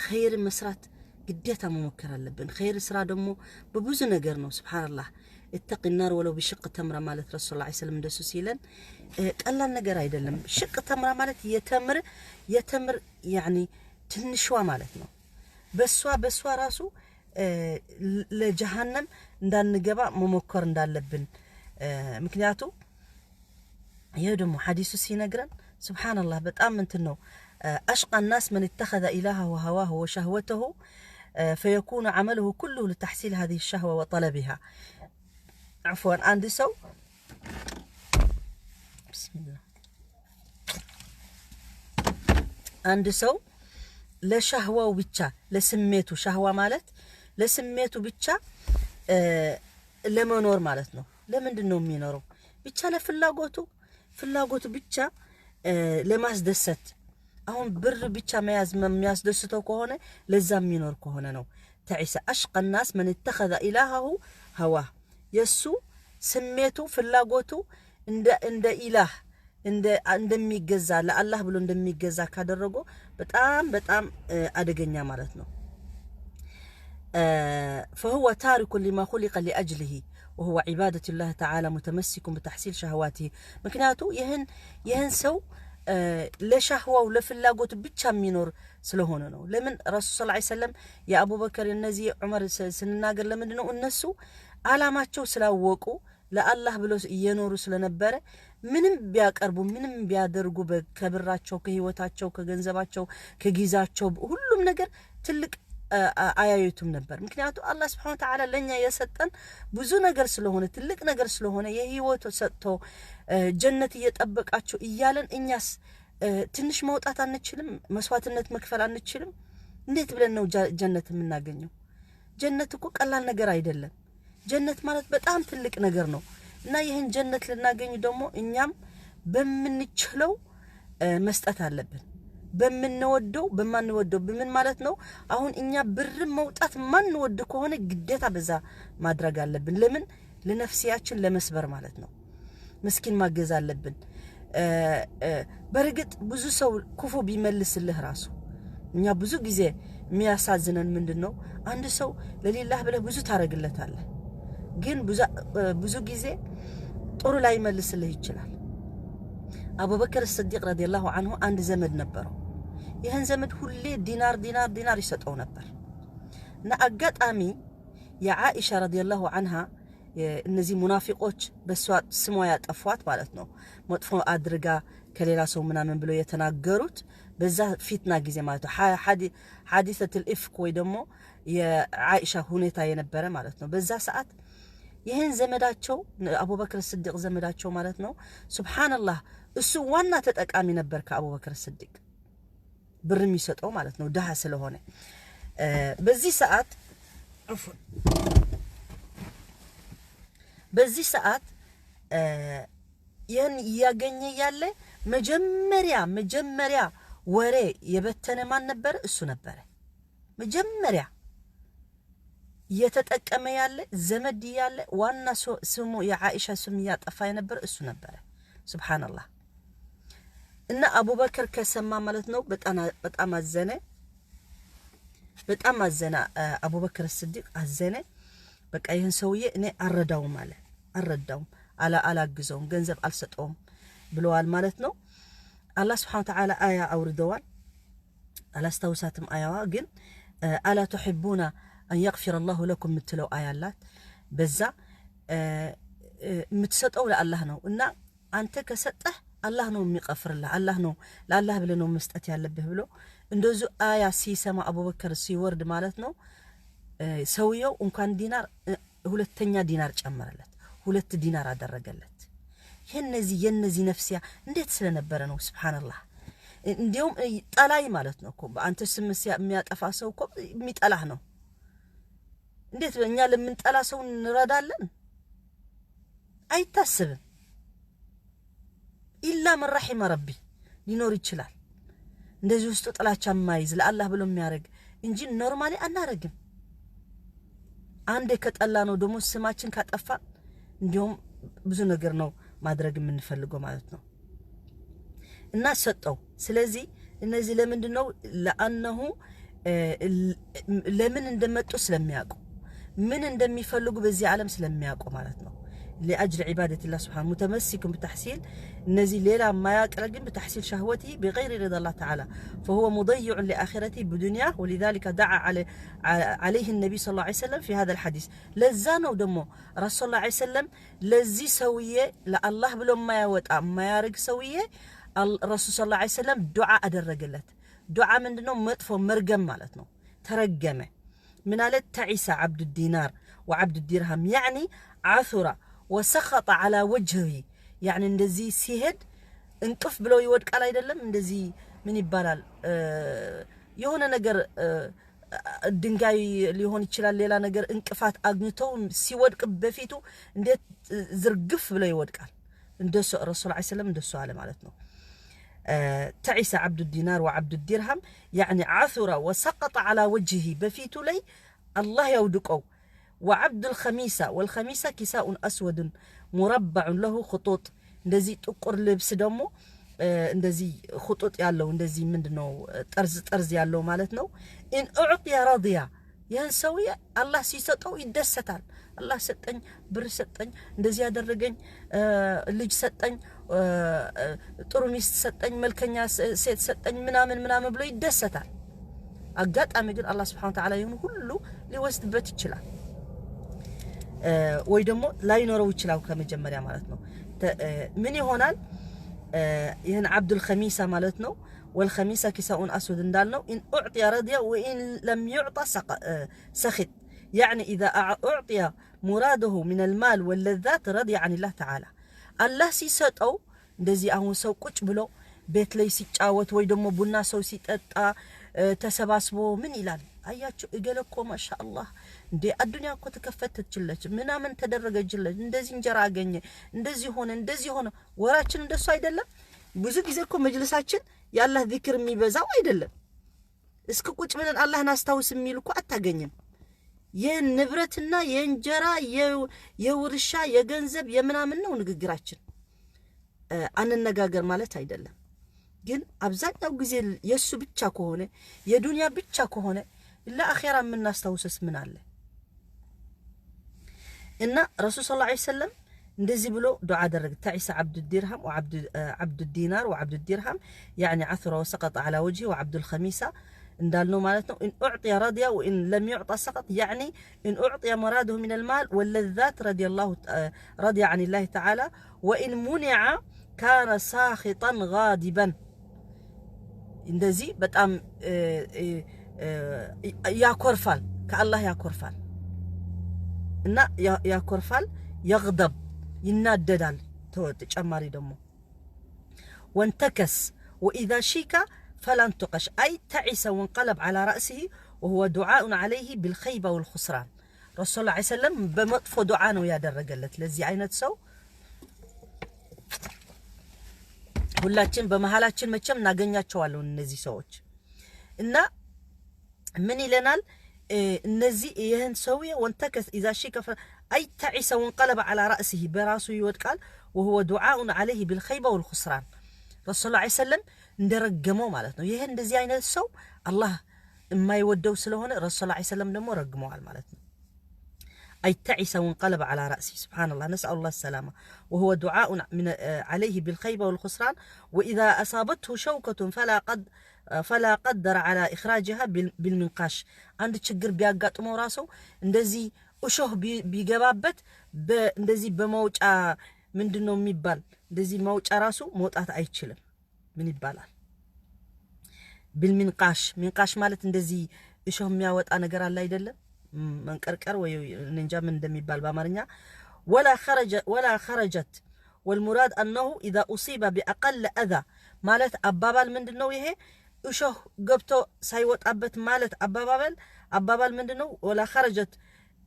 ኸይር መስራት ግዴታ መሞከር አለብን ኸይር ስራ ደግሞ በብዙ ነገር ነው ሱብሃንአላህ اتق النار ولو بشق تمره ማለት ረሱል ሰለላሁ ዐለይሂ ወሰለም እንደሱ ሲለን ቀላል ነገር አይደለም ሽቅ ተምራ ማለት የተምር يعني ትንሽዋ ማለት ነው በሷ ራሱ ለጀሃነም እንዳንገባ መሞከር እንዳለብን ምክንያቱ ይሄ ደግሞ ሐዲሱ ሲነግረን ሱብሃንአላህ በጣም እንትን ነው أشقى الناس من اتخذ إلهه وهواه وشهوته فيكون عمله كله لتحصيل هذه الشهوة وطلبها عفوا عند سو بسم الله عند سو لشهوة وبتشا لسميته شهوة مالت لسميته بتشا لمنور مالتنا لمن دنهم ينورو بتشا لفلاقوتو بتشا لماس دست አሁን ብር ብቻ መያዝ የሚያስደስተው ከሆነ ለዛም ይኖር ከሆነ ነው تعيس أشقى الناس من اتخذ إلهه هواه يسو سميته فلاقوتو عند إله عند ميجزا لا الله بلون عند ميجزا كادرجو بتأم أدقنيا مالتنا فهو تارك لما خلق لأجله وهو عبادة الله تعالى متمسك بتحصيل شهواته مكنياتو يهن سو لشهوة ولفلاقوت بيتشا مينور سلهونه ነው ለምን ረሱል ሰለላሁ ዐለይሂ ወሰለም የአቡበከር እነዚህ ዑመር ስንናገር ለምን ነው እነሱ አላማቸው ስላወቁ ለአላህ ብሎ እየኖሩ ስለነበረ ምንም ቢያቀርቡ ምንም ቢያደርጉ ከብራቸው ከህይወታቸው ከገንዘባቸው ከጊዜያቸው ሁሉም ነገር ትልቅ አያዩቱም ነበር ምክንያቱም አላህ Subhanahu Wa Ta'ala ለኛ የሰጠን ብዙ ነገር ስለሆነ ትልቅ ነገር ስለሆነ የህይወት ሰጥቶ ጀነት እየጠበቃቸው እያለን እኛስ ትንሽ መውጣት አንችልም መስዋዕትነት መክፈል አንችልም እንዴት ብለን ነው ጀነት የምናገኘው ጀነት እኮ ቀላል ነገር አይደለም ጀነት ማለት በጣም ትልቅ ነገር ነው እና ይሄን ጀነት ልናገኝ ደግሞ እኛም በመንችለው መስጠት አለብን በመንወደው በማንወደው በምን ማለት ነው አሁን እኛ ብር መውጣት ማንወድ ከሆነ ግዴታ በዛ ማድረግ አለብን ለምን ለነፍሲያችን ለመስበር ማለት ነው ምስኪን ማገዝ አለብን በርግጥ ብዙ ሰው ኩፉ ቢመልስልህ ራሱ እኛ ብዙ ጊዜ የሚያሳዝነን ምንድነው አንድ ሰው ለሌላህ ብለህ ብዙ ታረግለታለህ ግን ብዙ ጊዜ ጥሩ ላይ መልስልህ ይችላል አቡበከር الصديق رضي الله عنه አንድ ዘመድ ነበረው ይሄን ዘመድ ሁሌ ዲናር ይሰጠው ነበር እና አጋጣሚ የዓኢሻ رضي الله عنها እነዚህ ሙናፊቆች በሷ ስሟ ያጠፋት ማለት ነው መጥፎ አድርጋ ከሌላ ሰው ምናምን ብሎ የተናገሩት በዛ ፊትና ጊዜ ማለት ነው ሐዲሰት الافك ወይ ደግሞ የዓኢሻ ሁኔታ የነበረ ማለት ነው በዛ ሰዓት ይሄን ዘመዳቸው አቡበከር الصديق ዘመዳቸው ማለት ነው ሱብሃንአላህ እሱ ዋና ተጠቃሚ ነበር ከአቡበከር الصديق ብር የሚሰጠው ማለት ነው ደሃ ስለሆነ በዚህ ሰዓት ያን ያገኘ ያለ መጀመሪያ ወሬ የበተነ ማን ነበር እሱ ነበር መጀመሪያ የተጠቀመ ያለ ዘመድ ያለ ዋና ስሙ የዓኢሻ ስም ያጠፋ ነበር እሱ ነበር ሱብሃንአላህ እና አቡበከር ከሰማ ማለት ነው በጣም አዘነ አቡበከር الصديق አዘነ በቃ ይሄን ሰውዬ እኔ አረዳውም አላግዘውም ገንዘብ አልሰጠውም ብለዋል ማለት ነው አላህ Subhanahu Wa Ta'ala አያ አውርደዋል አላስተውሳትም አያዋ ግን አላ تحبون أن يغفر الله لكم ምትለው አያላት በዛ ምትሰጠው ለአላህ ነው እና አንተ ከሰጠህ አላህ ነው የሚቀፍርልህ አላህ ነው ለአላህ ብለ ነው መስጠት ያለብህ ብሎ እንደዙ አያ ሲሰማ አቡበከር ሲወርድ ማለት ነው ሰውየው እንኳን ዲናር ሁለተኛ ዲናር ጨመረለት 2 ዲናር አደረገለት የነዚህ ነፍሲያ እንዴት ስለነበረ ነው ሱብሃንአላህ እንዲያውም ጠላይ ማለት ነው እኮ አንተ ስም የሚያጠፋ ሰው እኮ የሚጠላህ ነው እንዴት እኛ ለምንጠላ ሰው እንረዳለን አይታሰብም ኢላ من رحم ربي ሊኖር ይችላል እንደዚህ ውስጥ ጥላቻ ማይዝ ለአላህ ብሎ የሚያረግ እንጂ ኖርማሊ አናረግም አንዴ ከጠላ ነው ደሞ ስማችን ካጠፋ እንዲሁም ብዙ ነገር ነው ማድረግ የምንፈልገው ማለት ነው እና ሰጠው ስለዚህ እነዚህ ለምንድን ነው ለአንሁ ለምን እንደመጡ ስለሚያውቁ ምን እንደሚፈልጉ በዚህ ዓለም ስለሚያውቁ ማለት ነው لأجل عبادة الله سبحانه متمسك بتحصيل نزل ليلة ما يقلق بتحصيل شهوته بغير رضا الله تعالى فهو مضيع لآخرته بدنياه ولذلك دعا عليه النبي صلى الله عليه وسلم في هذا الحديث لزانه دمه رسول الله عليه وسلم لزي سوية لله بلو ما يوت ما يارق سوية الرسول صلى الله عليه وسلم دعاء الرجلات دعاء من دنو مطفو مرقم مالتنا ترقمه من قالت تعيس عبد الدينار وعبد الدرهم يعني عثرة وسخط على وجهه يعني እንደዚህ ሲሄድ እንቅፍ ብሎ ይወድቃል አይደለም እንደዚህ ምን ይባላል የሆነ ነገር ድንጋይ ሊሆን ይችላል ሌላ ነገር እንቅፋት አግኝቶ ሲወድቅ በፊቱ እንዴት ዝርግፍ ብሎ ይወድቃል እንደሱ ረሱል ሰለላሁ ዐለይሂ ወሰለም እንደሱ አለ ማለት ነው تعس عبد الدينار وعبد الدرهم يعني عثر وسقط على وجهه بفيتو لي الله يودقو وعبد الخميسة والخميسة كساء أسود مربع له خطوط እንደዚህ ጥቁር ልብስ ደግሞ እንደዚህ خطوط ያለው እንደዚህ ምንድነው ጠርዝ ያለው ማለት ነው ان اعطي رضيا ያን ሰውዬ አላህ ሲሰጠው ይደሰታል አላህ ሰጠኝ ብር ሰጠኝ እንደዚህ ያደረገኝ ልጅ ሰጠኝ ጥሩ ሚስት ሰጠኝ መልከኛ ሴት ሰጠኝ ምናምን ብሎ ይደሰታል አጋጣሚ ግን አላህ Subhanahu Wa Ta'ala ይሁን ሁሉ ሊወስድበት ይችላል ወይ ደግሞ ላይኖረው ይችላል ከመጀመሪያ ማለት ነው ምን ይሆናል ይሄን አብዱል ኸሚሳ ማለት ነው والخميسة كساء أسود እንዳልነው إن أعطي رضي وإن لم يعطى سخط يعني إذا أعطي مراده من المال واللذات رضي عن الله تعالى الله ሲሰጠው እንደዚህ አሁን ሰው ቁጭ ብሎ ቤት ላይ ሲጫወት ወይ ደግሞ ቡና ሰው ሲጠጣ ተሰባስቦ ምን ይላል አያችሁ እገለኮ ማሻአላህ እንዴ አዱንያ እኮ ተከፈተችለች ምናምን ተደረገችለች እንደዚህ እንጀራ አገኘ እንደዚህ ሆነ ወራችን እንደሱ አይደለም ብዙ ጊዜ እኮ መጅልሳችን ያላህ ዚክር የሚበዛው አይደለም እስከ ቁጭ ብለን አላህን አስተዋውስ የሚል እኮ አታገኝም የንብረትና የእንጀራ የውርሻ የገንዘብ የምናምን ነው ንግግራችን አንነጋገር ማለት አይደለም ግን አብዛኛው ጊዜ የሱ ብቻ ከሆነ የዱንያ ብቻ ከሆነ ለአኺራ ምን እናስተውስስ ምን አለ እና ረሱል ሰለላሁ ዐለይሂ ወሰለም እንደዚህ ብሎ ዱዓ አደረገ تعيس عبد الدرهم وعبد عبد الدينار وعبد الدرهم يعني عثر وسقط على وجهه وعبد الخميسة እንዳልነው ማለት ነው ان اعطي رضي وان لم يعطى سقط يعني ان اعطي مراده من المال واللذات رضي عن الله تعالى وان منع كان ساخطا غاضبا እንደዚህ በጣም ያኮርፋል ከአላህ ያኮርፋል እና ያኮርፋል يغضب يناددال ተጨማሪ ደግሞ وانتكس واذا شيك فلن تقش اي تعس وانقلب على راسه وهو دعاء عليه بالخيبه والخسران رسول الله عليه وسلم بمطفو دعاء ነው ያደረገለት ለዚህ አይነት ሰው ሁላችን በመሐላችን መቼም እናገኛቸዋለን እነዚህ ሰዎች እና ምን ይለናል እነዚህ ይሄን ሰውዬ ወንተከስ اذا شيك اي تعس وانقلب على راسه براسه ይወድቃል وهو دعاء عليه بالخيبه والخسران رسول الله عليه وسلم እንደረገመው ማለት ነው ይሄ እንደዚህ አይነት ሰው አላህ የማይወደው ስለሆነ رسول الله عليه وسلم ደግሞ ረግመዋል ማለት ነው أي تعس وانقلب على رأسه سبحان الله نسأل الله السلامة وهو دعاء عليه بالخيبة والخسران وإذا أصابته شوكة فلا قدر على إخراجها بالمنقاش عند تشجر بياقاطمو راسو እንደዚህ እሾህ ቢገባበት እንደዚህ በመውጫ ምንድነው የሚባል እንደዚህ መውጫ ራሱ መውጣት አይችልም ምን ይባላል بالمنقاش منقاش ማለት እንደዚህ እሾህ የሚያወጣ ነገር አለ አይደለም መንቀርቀር ወይ እንጃ ምን እንደሚባል በአማርኛ ولا خرجت والمراد انه اذا اصيب باقل اذى ማለት አባባል ምንድነው ይሄ እሾህ ገብቶ ሳይወጣበት ማለት አባባል ምንድነው ولا خرجت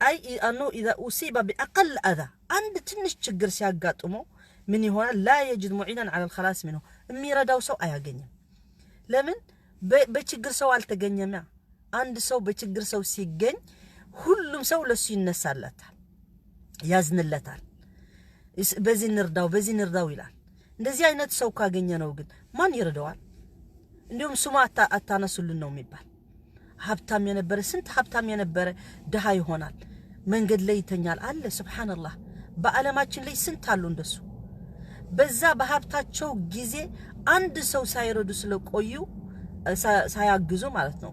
اي انه اذا اصيب باقل اذى عند ትንሽ ችግር ሲያጋጥመው ምን ይሆናል لا يجد معينا على الخلاص منه የሚረዳው ሰው አያገኝም። ለምን በችግር ሰው አልተገኘም። አንድ ሰው በችግር ሰው ሲገኝ ሁሉም ሰው ለሱ ይነሳለታል፣ ያዝንለታል፣ በዚህ ንርዳው ይላል። እንደዚህ አይነት ሰው ካገኘ ነው ግን ማን ይረዳዋል? እንዲሁም ስሙ አታነሱልን ነው የሚባል። ሀብታም የነበረ ስንት ሀብታም የነበረ ድሃ ይሆናል፣ መንገድ ላይ ይተኛል አለ። ሱብሃንአላህ በዓለማችን ላይ ስንት አሉ እንደሱ። በዛ በሀብታቸው ጊዜ አንድ ሰው ሳይረዱ ስለቆዩ ሳያግዙ ማለት ነው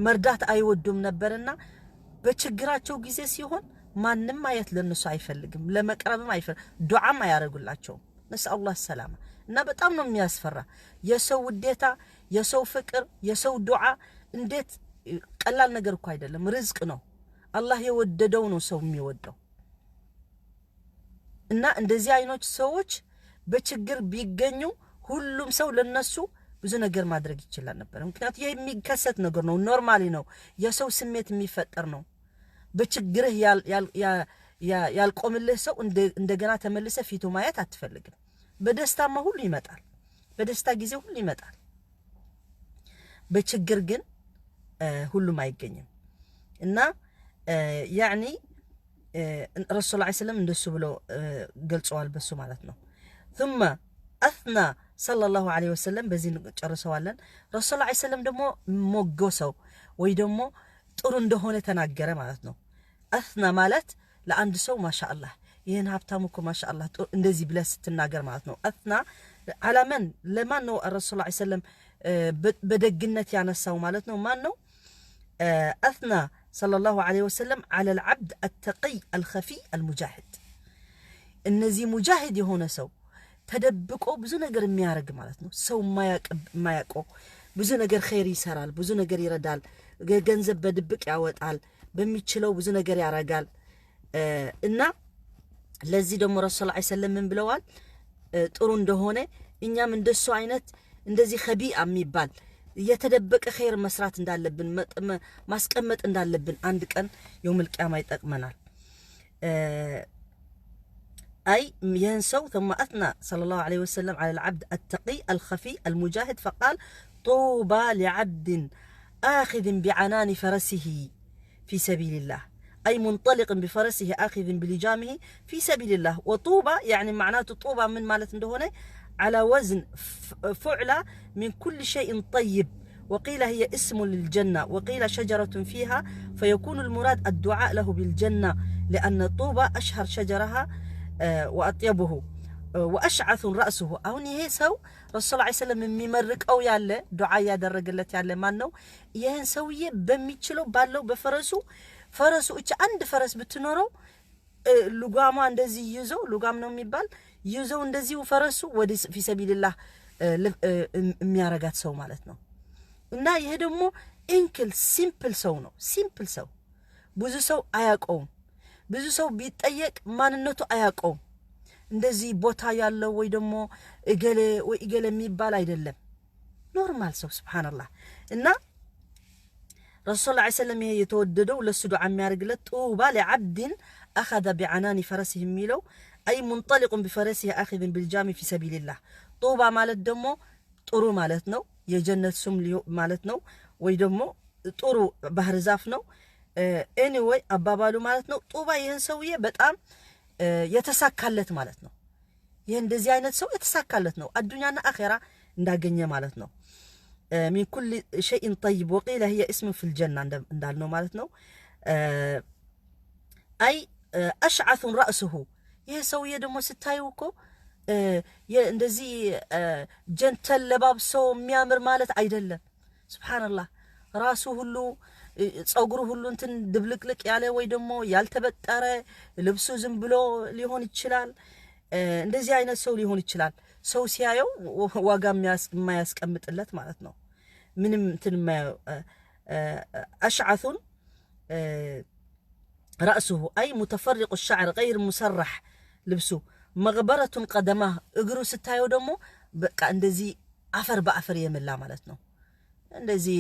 መርዳት አይወዱም ነበርና በችግራቸው ጊዜ ሲሆን ማንም ማየት ለነሱ አይፈልግም፣ ለመቅረብም አይፈልግም፣ ዱዓም አያረጉላቸውም። ነስአላህ ሰላማ። እና በጣም ነው የሚያስፈራ የሰው ውዴታ፣ የሰው ፍቅር፣ የሰው ዱዓ እንዴት ቀላል ነገር እኮ አይደለም። ርዝቅ ነው፣ አላህ የወደደው ነው ሰው የሚወደው። እና እንደዚህ አይኖች ሰዎች በችግር ቢገኙ ሁሉም ሰው ለነሱ ብዙ ነገር ማድረግ ይችላል ነበር። ምክንያቱም ይሄ የሚከሰት ነገር ነው፣ ኖርማሊ ነው፣ የሰው ስሜት የሚፈጠር ነው። በችግርህ ያልቆምልህ ሰው እንደገና ተመልሰ ፊቱ ማየት አትፈልግም። በደስታማ ሁሉ ይመጣል፣ በደስታ ጊዜ ሁሉ ይመጣል። በችግር ግን ሁሉም አይገኝም። እና ያኒ ረሱል ሰለላሁ ዐለይሂ ወሰለም እንደሱ ብለው ገልጸዋል በሱ ማለት ነው። ثم اثنى صلى الله عليه وسلم በዚህ ጨርሰዋለን። ረሱል ሰለላሁ ዐለይሂ ወሰለም ደግሞ ሞገሰው ወይ ደግሞ ጥሩ እንደሆነ ተናገረ ማለት ነው። አስና ማለት ለአንድ ሰው ማሻአላህ ይሄን ሀብታም እኮ ማሻአላህ እንደዚህ ብለህ ስትናገር ማለት ነው። አስና ዓለመን ለማን ነው ረሱል ሰለላሁ ዐለይሂ ወሰለም በደግነት ያነሳው ማለት ነው። ማን ነው? አስና ሰለላሁ ዐለይሂ ወሰለም على العبد التقي الخفي المجاهد። እነዚህ ሙጃሂድ የሆነ ሰው ተደብቆ ብዙ ነገር የሚያረግ ማለት ነው። ሰው የማያውቀው ብዙ ነገር ኸይር ይሰራል፣ ብዙ ነገር ይረዳል፣ ገንዘብ በድብቅ ያወጣል፣ በሚችለው ብዙ ነገር ያረጋል። እና ለዚህ ደግሞ ረሱል ሰለላሁ ዐለይሂ ወሰለም ምን ብለዋል? ጥሩ እንደሆነ እኛም እንደሱ አይነት እንደዚህ ኸቢአ የሚባል የተደበቀ ኸይር መስራት እንዳለብን ማስቀመጥ እንዳለብን አንድ ቀን የውመል ቂያማ ይጠቅመናል። أي ينسو ثم أثنى صلى الله عليه وسلم على العبد التقي الخفي المجاهد فقال طوبى لعبد آخذ بعنان فرسه في سبيل الله، أي منطلق بفرسه آخذ بلجامه في سبيل الله. وطوبى يعني معناته طوبى من مالت هنا على وزن فعلة من كل شيء طيب، وقيل هي اسم للجنة، وقيل شجرة فيها، فيكون المراد الدعاء له بالجنة لأن طوبى أشهر شجرها وأطيبه وأشعث رأسه. أهون ይሄ ሰው ረሱል ሰለላሁ ዐለይሂ ወሰለም የሚመርቀው ያለ ዱዓ ያደረገለት ያለ ማን ነው? ይሄን ሰውዬ በሚችለው ባለው በፈረሱ እቺ አንድ ፈረስ ብትኖረው ሉጋማ እንደዚህ ይዞ ሉጋም ነው የሚባል ይዞ እንደዚህ ፈረሱ ወደ ፊሰቢልላህ የሚያረጋት ሰው ማለት ነው። እና ይሄ ደግሞ ኢንክል ሲምፕል ሰው ነው። ሲምፕል ሰው ብዙ ሰው አያውቀውም። ብዙ ሰው ቢጠየቅ ማንነቱ አያውቀውም። እንደዚህ ቦታ ያለው ወይ ደግሞ እገሌ የሚባል አይደለም። ኖርማል ሰው ሱብሃንአላህ። እና ረሱል ሰለላሁ ዐለይሂ ወሰለም ይሄ የተወደደው ለሱ ዱዓ የሚያርግለት ጡባ ለዓብድን አኸዘ ቢዐናኒ ፈረሲህ የሚለው አይ ሙንጠሊቁን ቢፈረሲህ አኺዝን ቢልጃሚ ፊ ሰቢልላህ። ጡባ ማለት ደግሞ ጥሩ ማለት ነው፣ የጀነት ስም ማለት ነው፣ ወይ ደግሞ ጥሩ ባህር ዛፍ ነው። ኤኒዌይ አባባሉ ማለት ነው ጡባ ይሄን ሰውዬ በጣም የተሳካለት ማለት ነው። ይሄ እንደዚህ አይነት ሰው የተሳካለት ነው፣ አዱኛና አኺራ እንዳገኘ ማለት ነው። من كل شيء طيب وقيل هي اسم في الجنة እንዳልነው ማለት ነው። አይ أشعث رأسه ይሄ ሰውዬ ደግሞ ስታዩ እኮ እንደዚህ ጀንተል ለባብሶ የሚያምር ማለት አይደለም። ሱብሃንአላህ ራሱ ሁሉ ጸጉሩ ሁሉ እንትን ድብልቅልቅ ያለ ወይ ደግሞ ያልተበጠረ ልብሱ ዝም ብሎ ሊሆን ይችላል። እንደዚህ አይነት ሰው ሊሆን ይችላል። ሰው ሲያየው ዋጋ የማያስቀምጥለት ማለት ነው። ምንም እንትን أشعث رأسه أي متفرق الشعر غير مسرح ልብሱ مغبرة قدمه እግሩ ስታየው ደግሞ በቃ እንደዚህ አፈር በአፈር የመላ ማለት ነው። እንደዚህ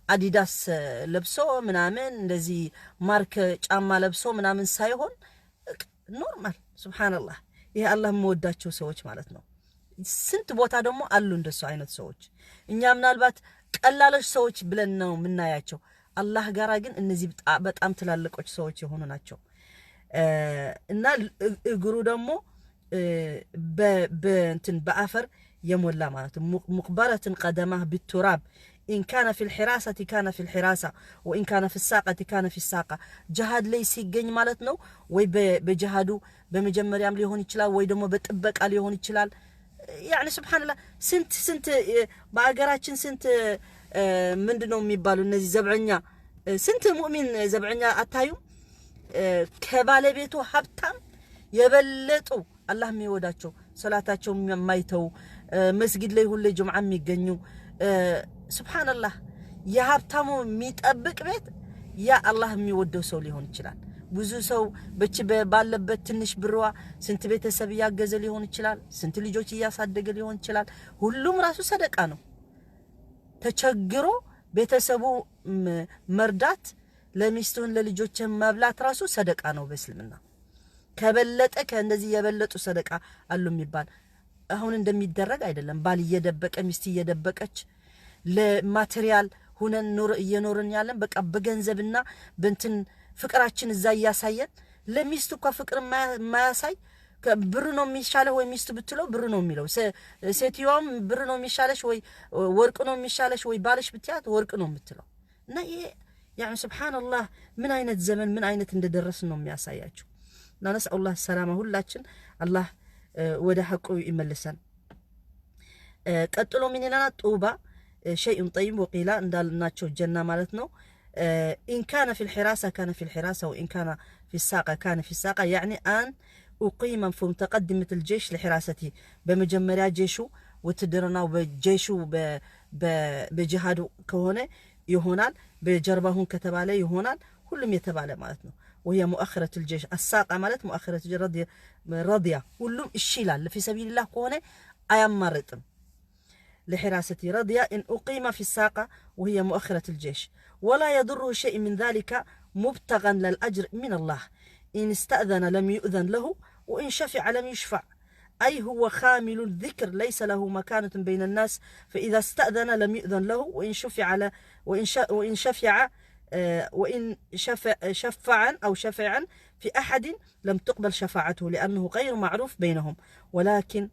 አዲዳስ ለብሶ ምናምን እንደዚህ ማርክ ጫማ ለብሶ ምናምን ሳይሆን ኖርማል ሱብሃንአላህ ይሄ አላህ መወዳቸው ሰዎች ማለት ነው ስንት ቦታ ደግሞ አሉ እንደሱ አይነት ሰዎች እኛ ምናልባት ቀላሎች ሰዎች ብለን ነው ምናያቸው አላህ ጋራ ግን እነዚህ በጣም ትላልቆች ሰዎች የሆኑ ናቸው እና እግሩ ደግሞ በእንትን በአፈር يمولا معناته مقبرة قدمه بالتراب إن كان في الحراسة كان في الحراسة وإن كان في الساقة كان في الساقة جهاد ليس يجني مالتنا وي بجهادو بمجمر يعمل يهون يشلال وي دمو بتبك على يهون يشلال يعني سبحان الله سنت بعقراتشن سنت من دنهم يبالو النزي زبعنيا سنت مؤمن زبعنيا أتايو كبالي بيتو حبتام يبلتو الله ميوداتشو صلاتاتشو مايتو مسجد لي هو جمعة ميقنيو سبحان الله يا هبتامو ميتأبك بيت يا الله ميودو سو ليهون يشلال ብዙ ሰው ባለበት ትንሽ ብርዋ ስንት ቤተሰብ ያገዘ ሊሆን ይችላል ስንት ልጆች ያሳደገ ሊሆን ይችላል ሁሉም ራሱ ሰደቃ ነው ተቸግሮ ቤተሰቡ መርዳት ለሚስቱን ለልጆች መብላት ራሱ ሰደቃ ነው በእስልምና ከበለጠ ከእንደዚህ የበለጡ ሰደቃ አሉ የሚባል አሁን እንደሚደረግ አይደለም ባል እየደበቀ ሚስት እየደበቀች ለማቴሪያል ሆነን ኑር እየኖርን ያለን በቃ በገንዘብና በእንትን ፍቅራችን እዛ ያሳየን ለሚስቱ እኮ ፍቅር ማያሳይ ብር ነው የሚሻለው ወይ ሚስቱ ብትለው ብር ነው የሚለው ሴትዮዋም ብር ነው የሚሻለሽ ወይ ወርቅ ነው የሚሻለሽ ወይ ባልሽ ብትያት ወርቅ ነው የምትለው እና ይሄ يعني سبحان الله من አይነት ዘመን ምን አይነት እንደደረስን ነው የሚያሳያችሁ እና نسأل الله السلامه ሁላችን አላህ ወደ ሐቁ ይመልሰን ቀጥሎ ምን ይላል ጡባ شيء طيب وقيل እንዳልናቸው ጀና ማለት ነው إن كان في الحراسة كان في الحراسة وإن كان في الساقة كان في الساقة يعني أن أقيم في متقدمة الجيش لحراسته بمجمريا جيشو وتدرنا بجيشو بجهادو كهونه يهونال بجربهون كتبالي يهونال كلهم يتبالي مالتنا وهي مؤخرة الجيش الساقة مالت مؤخرة الجيش رضية كلهم الشيلال في سبيل الله كهونه أيام مرتم لحراستي رضية إن أقيم في الساقة وهي مؤخرة الجيش ولا يضره شيء من ذلك مبتغا للأجر من الله إن استأذن لم يؤذن له وإن شفع لم يشفع أي هو خامل الذكر ليس له مكانة بين الناس فإذا استأذن لم يؤذن له وإن شفعا أو شفعا في أحد لم تقبل شفاعته لأنه غير معروف بينهم ولكن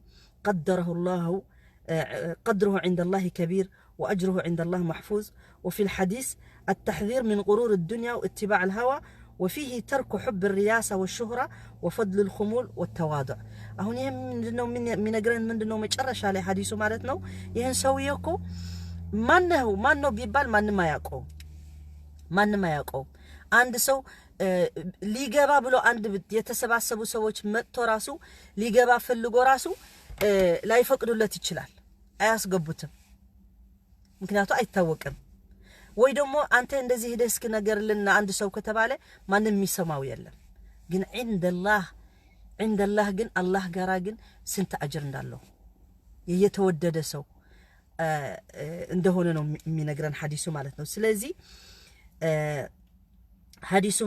قدره عند الله كبير وأجره عند الله محفوظ وفي الحديث التحذير من غرور الدنيا واتباع الهوى وفيه ترك حب الرياسة والشهرة وفضل الخمول والتواضع هون من نقرن من دنو مجرش على حديثه مالتنا يهن سويكو مانو بيبال مان ما يقو عند سو ليغبا بلو عند يتسبسبو سوዎች መጥቶ ራሱ ሊገባ ፈልጎ ራሱ ላይፈቅዱለት ይችላል አያስገቡትም ምክንያቱ አይታወቅም ወይ ደግሞ አንተ እንደዚህ ሄደስክ ነገርልና አንድ ሰው ከተባለ ማንም የሚሰማው የለም ግን عند الله ግን አላህ ጋራ ግን ስንት አጅር እንዳለው የተወደደ ሰው እንደሆነ ነው የሚነግረን ሐዲሱ ማለት ነው ስለዚህ ሐዲሱ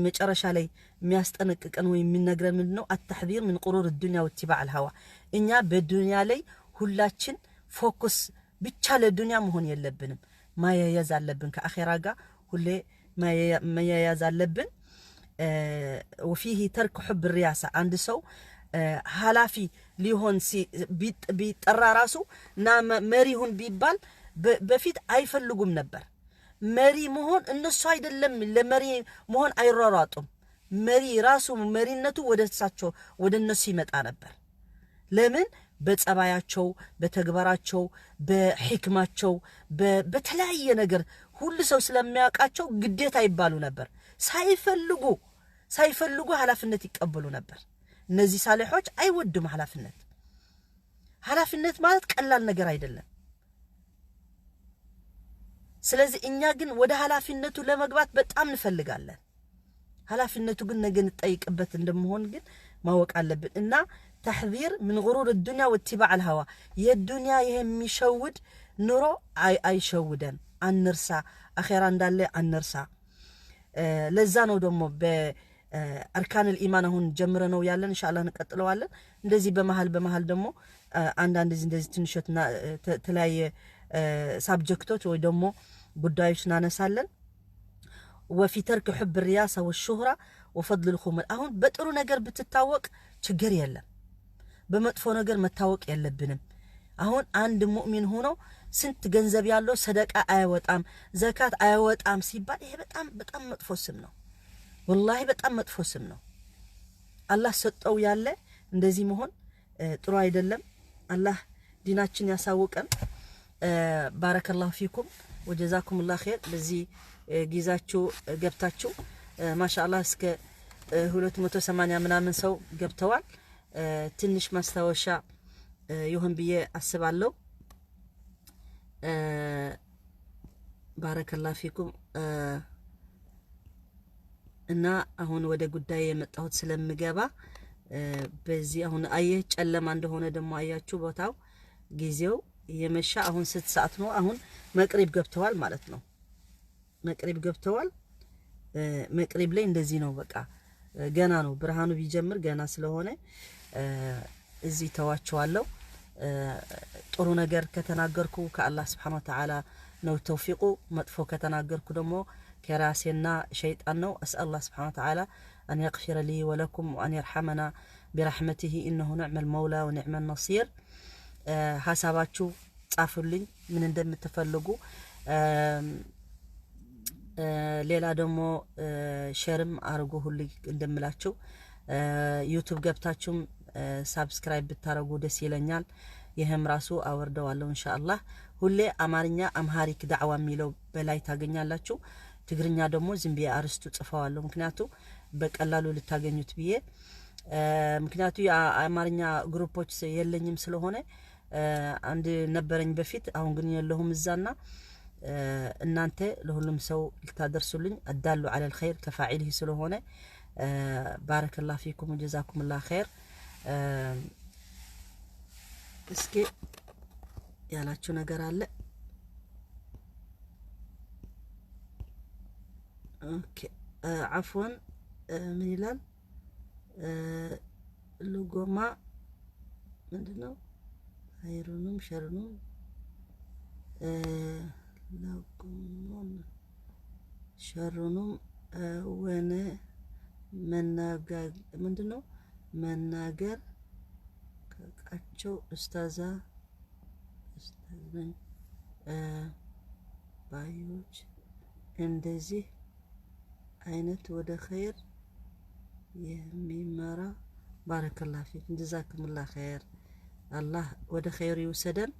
መጨረሻ ላይ የሚያስጠነቅቀን ወይ የሚነግረን ምንድነው التحذير من غرور الدنيا واتباع الهوى እኛ በዱንያ ላይ ሁላችን ፎከስ ብቻ ለዱንያ መሆን የለብንም ማያያዝ አለብን ከአኺራ ጋር ሁሌ ማያያዝ አለብን وفيه ترك حب الرياسة عند سو ኃላፊ ሊሆን ቢጠራ ራሱ እና መሪሁን ቢባል በፊት አይፈልጉም ነበር መሪ መሆን እነሱ አይደለም ለመሪ መሆን አይሯሯጡም መሪ ራሱ መሪነቱ ወደሳቸው ወደነሱ ይመጣ ነበር ለምን በጸባያቸው በተግባራቸው በህክማቸው በተለያየ ነገር ሁሉ ሰው ስለሚያውቃቸው ግዴታ ይባሉ ነበር ሳይፈልጉ ኃላፊነት ይቀበሉ ነበር እነዚህ ሳሊሖች አይወዱም ኃላፊነት ማለት ቀላል ነገር አይደለም ስለዚህ እኛ ግን ወደ ኃላፊነቱ ለመግባት በጣም እንፈልጋለን ኃላፊነቱ ግን ነገ እንጠይቅበት እንደምሆን ግን ማወቅ አለብን እና تحذير من غرور الدنيا واتباع الهوى የዱንያ የሚሸውድ ኑሮ አይሸውደን አንርሳ አኺራ እንዳለ አንርሳ ለዛ ነው ደግሞ አርካን الإيمان አሁን ጀምረነው ያለን ኢንሻአላህ እንቀጥለዋለን። እንደዚህ በመሃል ደግሞ አንዳንድ እንደዚህ ትንሽና ተለያየ ሳብጀክቶች ወይ ደግሞ ጉዳዮች እናነሳለን። وفي ترك حب الرياسة والشهرة وفضل الخمول አሁን በጥሩ ነገር ብትታወቅ ችግር የለም፣ በመጥፎ ነገር መታወቅ የለብንም። አሁን አንድ ሙእሚን ሆኖ ስንት ገንዘብ ያለው ሰደቃ አይወጣም ዘካት አይወጣም ሲባል ይሄ በጣም መጥፎ ስም ነው። ወላሂ በጣም መጥፎ ስም ነው። አላህ ሰጠው ያለ እንደዚህ መሆን ጥሩ አይደለም። አላህ ዲናችን ያሳውቀን። ባረከላሁ ፊኩም ወጀዛኩሙላህ ኸይር። በዚህ ጊዜያችሁ ገብታችሁ ማሻአላህ እስከ 280 ምናምን ሰው ገብተዋል። ትንሽ ማስታወሻ ይሁን ብዬ አስባለሁ። ባረከላሁ ፊኩም እና አሁን ወደ ጉዳይ የመጣሁት ስለምገባ በዚህ አሁን አየህ ጨለማ እንደሆነ ደግሞ አያችሁ ቦታው ጊዜው የመሻ አሁን 6 ሰዓት ነው። አሁን መቅሪብ ገብተዋል ማለት ነው። መቅሪብ ገብተዋል። መቅሪብ ላይ እንደዚህ ነው በቃ ገና ነው ብርሃኑ ቢጀምር ገና ስለሆነ እዚህ ተዋቸዋለሁ። ጥሩ ነገር ከተናገርኩ ከአላህ Subhanahu Wa Ta'ala ነው ተውፊቁ። መጥፎ ከተናገርኩ ደግሞ كراسينا شيطان نو أسأل الله سبحانه وتعالى أن يغفر لي ولكم وأن يرحمنا برحمته إنه نعم المولى ونعم النصير. حساباتشو تصافلين من ندم تفلقوا ليلا دمو شرم أرجوه اللي ندملاتشو يوتيوب جبتاتشم سبسكرايب بتارجو دسيلنيال يهم راسو أوردو الله إن شاء الله هولي أمارنيا أمهاريك دعوة ميلو بلاي تاجنيالاتشو ትግርኛ ደግሞ ዝም ቢያ አርስቱ ጽፈዋለሁ ምክንያቱ በቀላሉ ልታገኙት ብዬ ምክንያቱ የአማርኛ ግሩፖች የለኝም ስለሆነ አንድ ነበረኝ በፊት አሁን ግን የለሁም እዛና እናንተ ለሁሉም ሰው ልታደርሱልኝ አዳሉ على الخير كفاعله ስለሆነ ባረከላሁ ፊኩም ወጀዛኩሙላህ ኸይር። እስኪ ያላችሁ ነገር አለ? اوكي عفوا من يلال لوغوما مندنو خيرونم شرونم لوغومون شرونم وانا مناغر مندنو مناغر كاچو استاذا بايوች እንደዚህ አይነት ወደ ኸይር የሚመራ ባረከላሁ ፊክ ጀዛኩሙላህ ኸይር። አላህ ወደ ኸይር ይወሰደን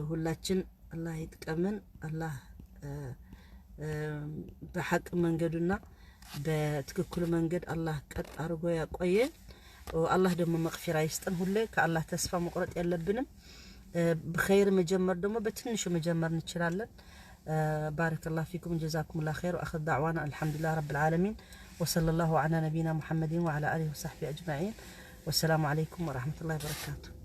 ሁላችን። አላህ ይጥቀመን። አላህ በሐቅ መንገዱና በትክክሉ መንገድ አላህ ቀጥ አርጎ ያቆየን። አላህ ደግሞ መግፊራ ይስጠን። ሁሌ ከአላህ ተስፋ መቁረጥ የለብንም። በኸይር መጀመር ደግሞ በትንሹ መጀመር እንችላለን። بارك الله فيكم جزاكم الله خير. وأخذ دعوانا الحمد لله رب العالمين وصلى الله على نبينا محمد وعلى آله وصحبه أجمعين والسلام عليكم ورحمة الله وبركاته.